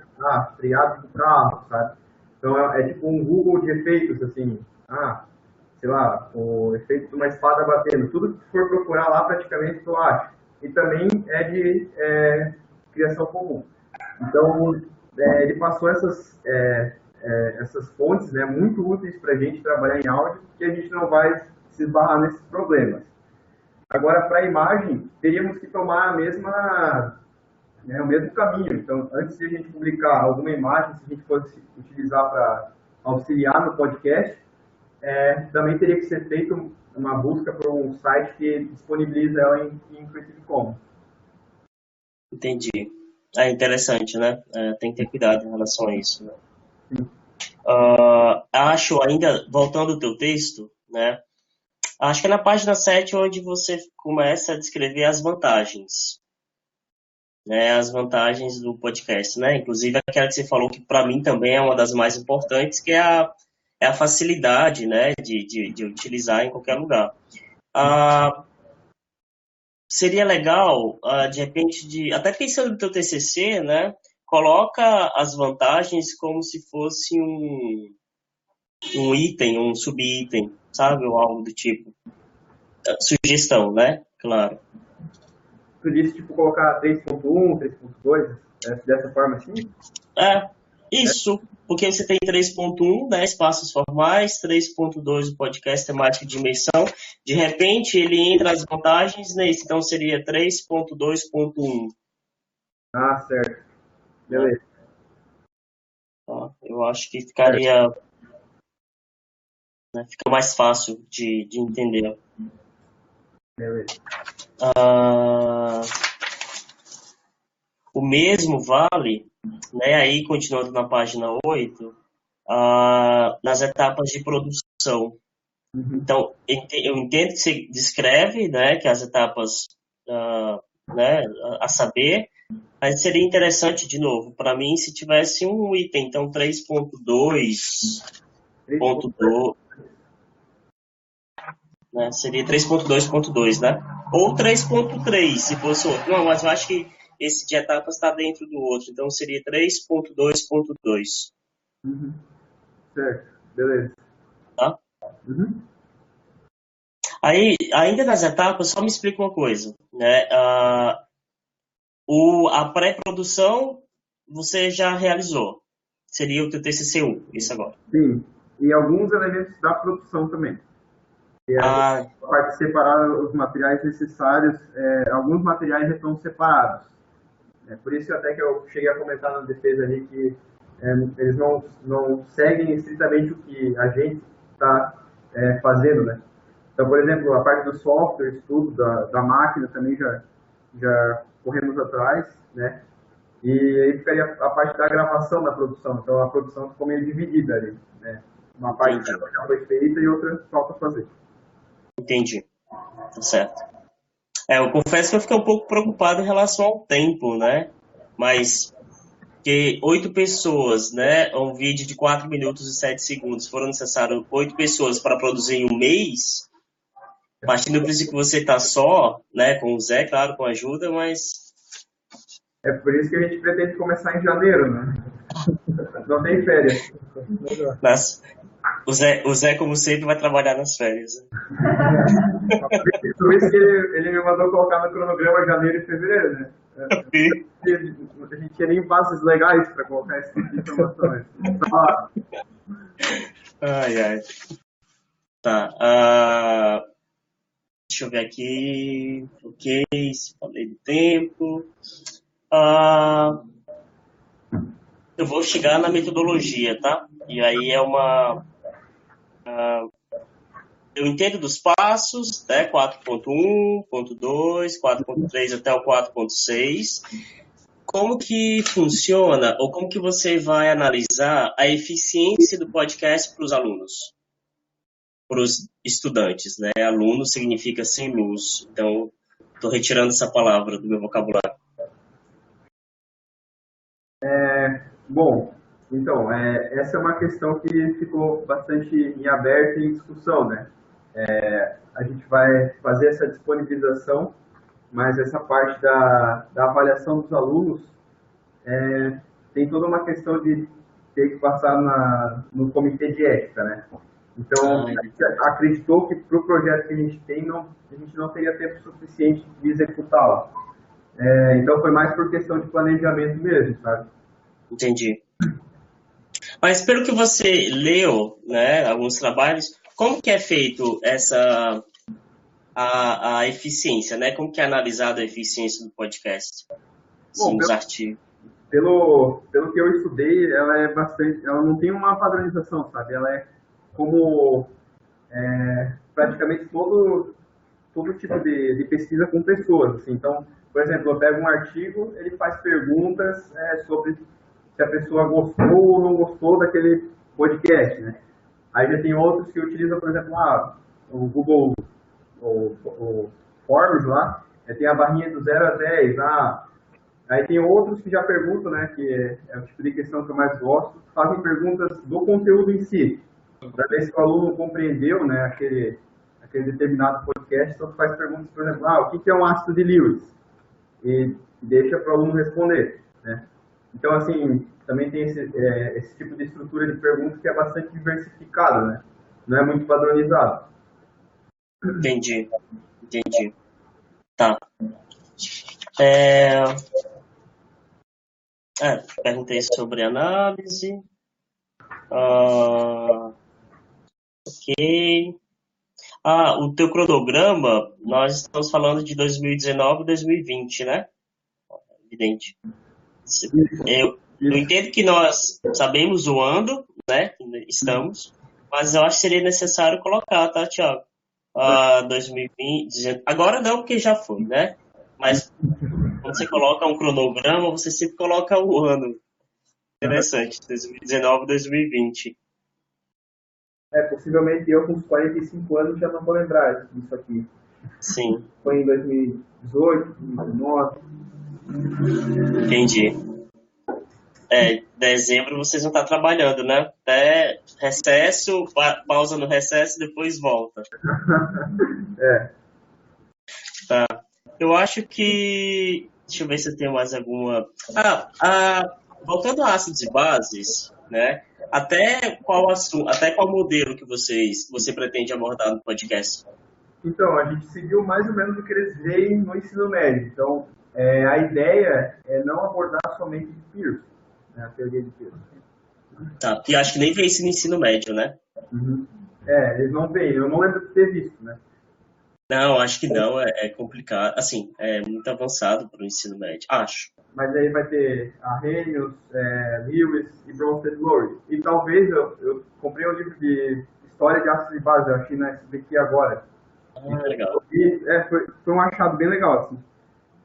triado do carro, sabe? Então, é tipo um Google de efeitos, assim, sei lá, o efeito de uma espada batendo. Tudo que for procurar lá, praticamente, tu acha. E também é de criação comum. Então, ele passou essas fontes, né, muito úteis para a gente trabalhar em áudio, que a gente não vai se esbarrar nesses problemas. Agora, para a imagem, teríamos que tomar o mesmo caminho. Então, antes de a gente publicar alguma imagem, se a gente fosse utilizar para auxiliar no podcast, também teria que ser feita uma busca por um site que disponibiliza ela em Creative Commons. Entendi. É interessante, né? Tem que ter cuidado em relação a isso, né? Acho ainda, voltando ao teu texto, né? Acho que é na página 7 onde você começa a descrever as vantagens, né? As vantagens do podcast, né? Inclusive aquela que você falou que para mim também é uma das mais importantes, que é a facilidade, né? De utilizar em qualquer lugar. Seria legal, de repente, até pensando no teu TCC, né? Coloca as vantagens como se fosse um item, um subitem, sabe? Ou algo do tipo. Sugestão, né? Claro. Tu disse, tipo, colocar 3.1, 3.2, dessa forma assim? Isso. Porque você tem 3.1, né, espaços formais, 3.2 o podcast temático de imersão. De repente, ele entra as vantagens nesse, então seria 3.2.1. Certo. Beleza. Eu acho que ficaria... Né, fica mais fácil de entender. Beleza. O mesmo vale, né, aí continuando na página 8, nas etapas de produção. Então, eu entendo que você descreve, né, que as etapas, né, a saber, mas seria interessante, de novo, para mim, se tivesse um item, então 3.2.2, né, seria 3.2.2, né? Ou 3.3, se fosse outro. Não, mas eu acho que esse de etapas está dentro do outro, então seria 3.2.2. Certo, beleza. Tá? Aí, ainda nas etapas, só me explica uma coisa, né? A pré-produção você já realizou. Seria o teu TCC1, isso agora. Sim, e alguns elementos da produção também. A parte de separar os materiais necessários, alguns materiais já estão separados. Por isso até que eu cheguei a comentar na defesa ali que eles não seguem estritamente o que a gente está fazendo, né? Então, por exemplo, a parte do software, tudo, da máquina também já corremos atrás, né? E aí ficaria a parte da gravação da produção. Então, a produção ficou meio dividida ali, né? Uma parte já foi feita e outra falta fazer. Entendi. Tá certo. Eu confesso que eu fiquei um pouco preocupado em relação ao tempo, né? Mas que 8 pessoas, né? Um vídeo de 4 minutos e 7 segundos, foram necessárias 8 pessoas para produzir em um mês, partindo do princípio que você está só, né? Com o Zé, claro, com ajuda, mas... É por isso que a gente pretende começar em janeiro, né? Não tem férias. O Zé, como sempre, vai trabalhar nas férias. Por isso que ele me mandou colocar no cronograma janeiro e fevereiro, né? A gente tinha nem bases legais para colocar esse tipo de informações. Ai. Tá. Deixa eu ver aqui. Ok, falei do tempo. Eu vou chegar na metodologia, tá? E aí eu entendo dos passos, né? 4.1, 4.2, 4.3 até o 4.6. Como que funciona, ou como que você vai analisar a eficiência do podcast para os alunos? Para os estudantes, né? Aluno significa sem luz. Então, estou retirando essa palavra do meu vocabulário. Bom, Então, essa é uma questão que ficou bastante em aberto e em discussão, né? A gente vai fazer essa disponibilização, mas essa parte da avaliação dos alunos tem toda uma questão de ter que passar no comitê de ética, né? Então, a gente acreditou que para o projeto que a gente tem, a gente não teria tempo suficiente de executá-lo. Então, foi mais por questão de planejamento mesmo, sabe? Entendi. Mas pelo que você leu, né, alguns trabalhos, como que é feito a eficiência, né? Como que é analisada a eficiência do podcast? Bom, Sim, nos artigos. Pelo que eu estudei, ela não tem uma padronização, sabe? Ela é como praticamente todo tipo de pesquisa com pessoas, assim. Então, por exemplo, eu pego um artigo, ele faz perguntas sobre se a pessoa gostou ou não gostou daquele podcast, né? Aí já tem outros que utilizam, por exemplo, o Google, o Forms lá, tem a barrinha do 0 a 10, aí tem outros que já perguntam, né, que é o tipo de questão que eu mais gosto, fazem perguntas do conteúdo em si, para ver se o aluno compreendeu, né, aquele determinado podcast. Então faz perguntas, por exemplo, o que é um ácido de Lewis? E deixa para o aluno responder, né? Então, assim, também tem esse tipo de estrutura de perguntas que é bastante diversificado, né? Não é muito padronizado. Entendi. Tá. Perguntei sobre análise. Ok. O teu cronograma, nós estamos falando de 2019 e 2020, né? Evidente. Eu entendo que nós sabemos o ano, né? Estamos, mas eu acho que seria necessário colocar, tá, Thiago? 2020. Agora não, porque já foi, né? Mas quando você coloca um cronograma, você sempre coloca o ano. Interessante, 2019 e 2020. Possivelmente eu com uns 45 anos já não vou lembrar disso aqui. Sim. Foi em 2018, 2019. Entendi. Dezembro vocês vão estar trabalhando, né? Até recesso, pausa no recesso, depois volta. Tá. Eu acho que... Deixa eu ver se eu tenho mais alguma... Voltando a ácidos e bases, né? Até qual modelo que você pretende abordar no podcast? Então, a gente seguiu mais ou menos o que eles veem no ensino médio. Então, a ideia é não abordar somente Peirce, né, a teoria de Peirce. Tá, porque acho que nem vê isso no ensino médio, né? Uhum. Eles não veem. Eu não lembro de ter visto, né? Não, acho que não. É complicado. Assim, é muito avançado para o ensino médio. Acho. Mas aí vai ter Arrhenius, Lewis e Bronsted Lowry. E talvez eu comprei um livro de História de Ácidos e Bases, eu achei na SBQ agora. Legal. E foi um achado bem legal, assim.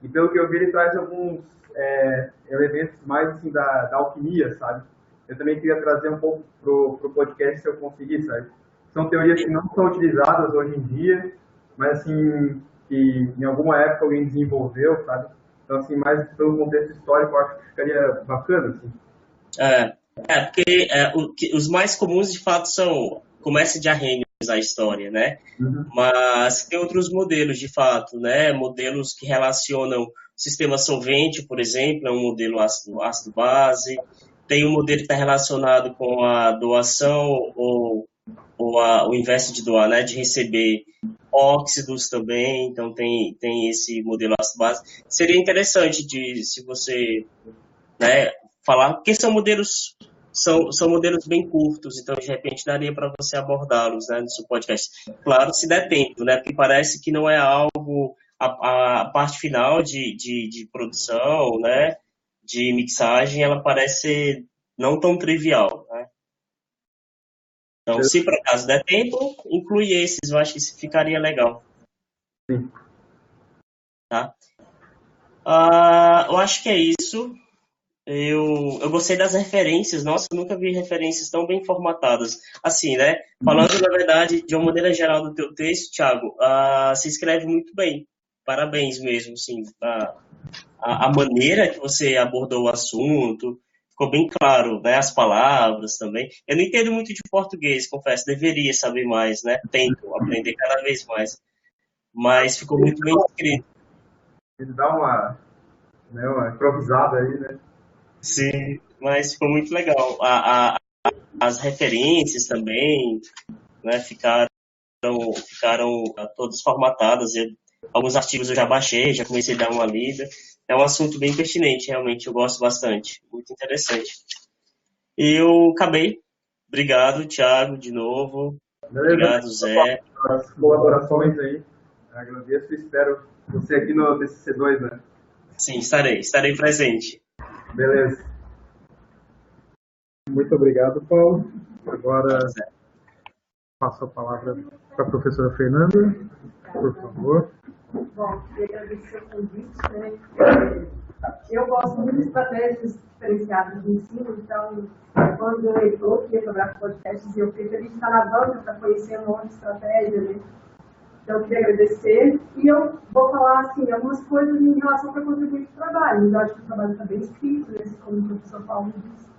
E pelo que eu vi, ele traz alguns elementos mais, assim, da alquimia, sabe? Eu também queria trazer um pouco pro podcast, se eu conseguir, sabe? São teorias que não são utilizadas hoje em dia, mas, assim, que em alguma época alguém desenvolveu, sabe? Então, assim, mais pelo contexto histórico, eu acho que ficaria bacana, assim. Porque os mais comuns, de fato, são começa de Arrhenius a história, né? Uhum. Mas tem outros modelos, de fato, né? Modelos que relacionam o sistema solvente, por exemplo, é um modelo ácido-base. Tem um modelo que está relacionado com a doação ou o inverso de doar, né? De receber óxidos também. Então, tem esse modelo ácido-base. Seria interessante se você, né, falar, porque são modelos bem curtos, então de repente daria para você abordá-los, né, no seu podcast. Claro, se der tempo, né, porque parece que não é algo, a parte final de produção, né, de mixagem, ela parece ser não tão trivial, né. Então, se por acaso der tempo, inclui esses, eu acho que isso ficaria legal. Sim. Tá? Eu acho que é isso. Eu gostei das referências. Nossa, eu nunca vi referências tão bem formatadas. Assim, né? Falando, na verdade, de uma maneira geral do teu texto, Thiago, você escreve muito bem. Parabéns mesmo, assim. A maneira que você abordou o assunto. ficou bem claro, né? As palavras também. Eu não entendo muito de português, confesso, deveria saber mais, né? Tento aprender cada vez mais. Mas ficou muito bem escrito. Ele dá uma improvisada aí, né? Sim, mas ficou muito legal. As referências também, né? Ficaram todas formatadas. Alguns artigos eu já baixei, já comecei a dar uma lida. É um assunto bem pertinente, realmente, eu gosto bastante. Muito interessante. Eu acabei. Obrigado, Thiago, de novo. Beleza? Obrigado, Zé. As colaborações aí. Agradeço e espero você aqui no DCC2, né? Sim, estarei presente. Beleza. Muito obrigado, Paulo. Agora passo a palavra para a professora Fernanda, por favor. Bom, queria agradecer o convite, né? Eu gosto muito de estratégias diferenciadas de ensino, então, quando eu entrou aqui para podcasts, eu fiquei feliz de estar na banca para conhecer um monte de estratégia, né? Então, eu queria agradecer. E eu vou falar, assim, algumas coisas em relação para contribuir para o trabalho. Eu acho que o trabalho está bem escrito, né? Como o professor Paulo disse.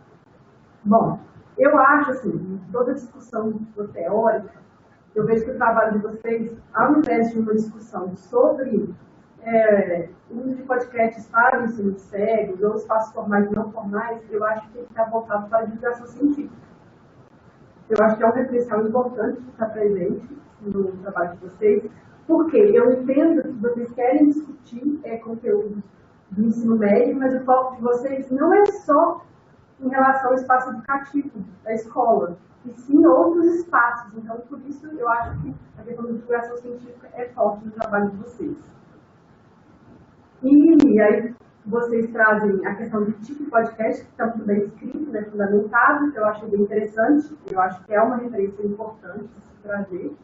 Bom, eu acho, assim, toda a discussão teórica, eu vejo que o trabalho de vocês, ao invés de uma discussão sobre o uso de podcasts para o ensino de cegos, ou espaços formais e não formais, eu acho que está voltado para a divulgação científica. Eu acho que é um referencial importante que está presente no trabalho de vocês, porque eu entendo que vocês querem discutir conteúdos do ensino médio, mas o foco de vocês não é só em relação ao espaço educativo da escola, e sim outros espaços. Então, por isso, eu acho que a questão da divulgação científica é forte no trabalho de vocês. E aí, vocês trazem a questão do tipo de podcast, que está muito bem escrito, né, fundamentado, que eu acho bem interessante, eu acho que é uma referência importante de se trazer.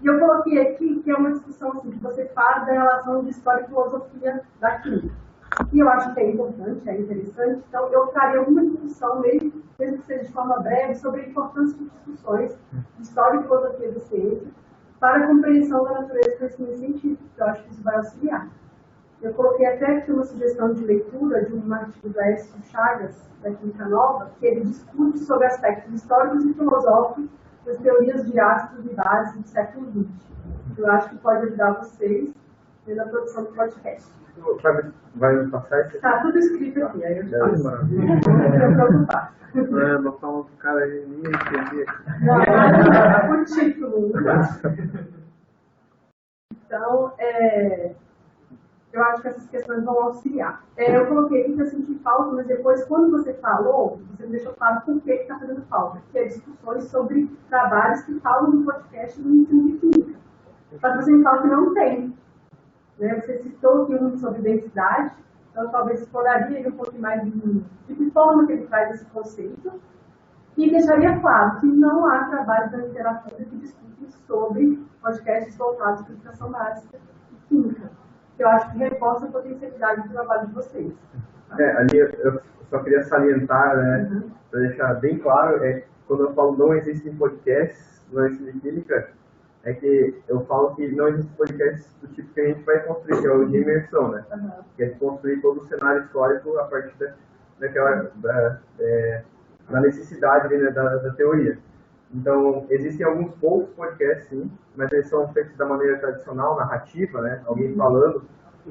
E eu coloquei aqui que é uma discussão assim, que você faz da relação de história e filosofia da química. E eu acho que é importante, é interessante. Então, eu faria alguma discussão, mesmo que seja de forma breve, sobre a importância de discussões de história e filosofia da ciência para a compreensão da natureza do conhecimento científico. Eu acho que isso vai auxiliar. Eu coloquei até aqui uma sugestão de leitura de um artigo da Écio Chagas, da Química Nova, que ele discute sobre aspectos históricos e filosóficos das teorias de ácidos e bases do século XX. Eu acho que pode ajudar vocês na produção do podcast. Vai me passar isso? Está tudo escrito aqui, aí eu te passo. Maravilha. Não se preocupar. Botar um cara aí, ninguém entendia. Não, o título. Então, eu acho que essas questões vão auxiliar. Eu coloquei aqui que eu senti falta, mas depois, quando você falou, você me deixou claro por que está fazendo falta, que é discussões sobre trabalhos que falam no podcast do ensino de química. Mas você me fala que não tem. Né? Você citou aqui um sobre densidade, então talvez exploraria ele um pouquinho mais de que forma que ele traz esse conceito, e deixaria claro que não há trabalho da literatura que discutem sobre podcasts voltados para a educação básica e química. Eu acho que reforça a potencialidade do trabalho de vocês. Ali eu só queria salientar, né, para deixar bem claro, quando eu falo não existem podcasts no ensino de química, é que eu falo que não existem podcasts do tipo que a gente vai construir, que é o de imersão, né? Que é de construir todo o cenário histórico a partir da necessidade, né, da teoria. Então, existem alguns poucos podcasts, sim, mas eles são feitos da maneira tradicional, narrativa, né? Alguém falando,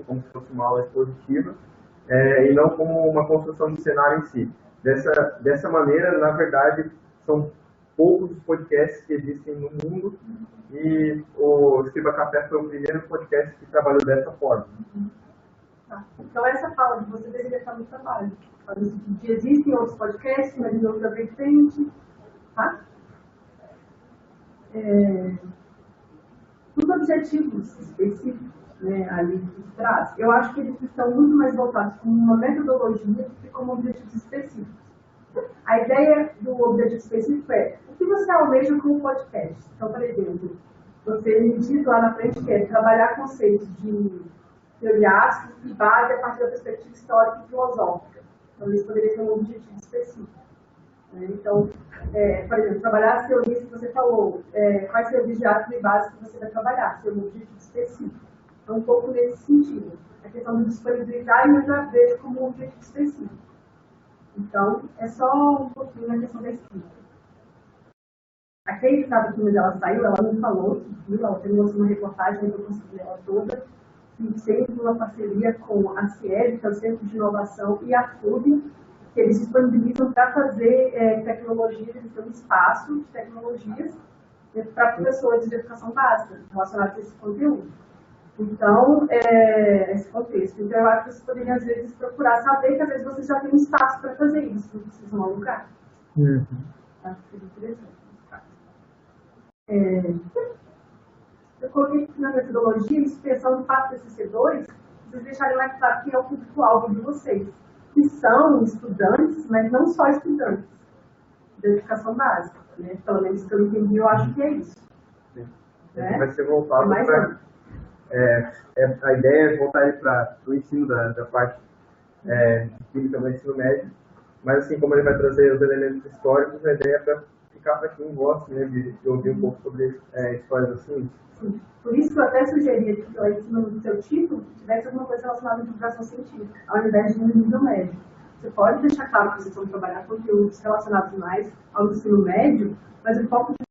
como se fosse uma aula expositiva, e não como uma construção de cenário em si. Dessa maneira, na verdade, são poucos os podcasts que existem no mundo, e o Escriba Café foi o primeiro podcast que trabalhou dessa forma. Então, essa fala de você deveria estar no trabalho. Existem outros podcasts, mas em outra vertente. Tá? Os objetivos específicos, né, ali por trás, eu acho que eles estão muito mais voltados como uma metodologia do que como objetivos específicos. A ideia do objetivo específico é o que você almeja com o podcast. Então, por exemplo, você me diz lá na frente que é trabalhar conceitos de teoria ácido e base a partir da perspectiva histórica e filosófica. Então, isso poderia ser um objetivo específico. Então, por exemplo, trabalhar as teorias que você falou, quais teorias de ácido e base que você vai trabalhar, ser um objetivo específico. Então, um pouco nesse sentido. A questão de disponibilizar eu já vejo como um objetivo específico. Então, é só um pouquinho na questão da escrita. A Kate, sabe que ela saiu, ela me falou que viu, ela terminou uma reportagem que eu consegui ela toda, que teve uma parceria com a CIEB, que é o Centro de Inovação, e a FUB, que eles disponibilizam para fazer tecnologias, eles têm um espaço de tecnologias para professores de educação básica relacionados a esse conteúdo. Então, esse contexto. Então, eu acho que vocês poderiam, às vezes, procurar saber que, às vezes, vocês já têm um espaço para fazer isso, não precisam alugar. Acho que seria interessante. Eu coloquei na metodologia a expressão do fato desses C2, vocês deixarem mais claro quem é o público-alvo de vocês, que são estudantes, mas não só estudantes da educação básica, né? Pelo menos que eu entendi, eu acho que é isso. Né? Vai ser voltado para... a ideia é voltar para o ensino da parte química do ensino médio, mas assim como ele vai trazer os elementos históricos, a ideia é para ficar para quem gosta, né, de ouvir um pouco sobre histórias assim. Sim. Por isso que eu até sugeria que o ensino do seu título tivesse alguma coisa relacionada à divulgação científica, ao invés de um nível médio. Você pode deixar claro que vocês vão trabalhar conteúdos relacionados mais ao ensino médio, mas o foco de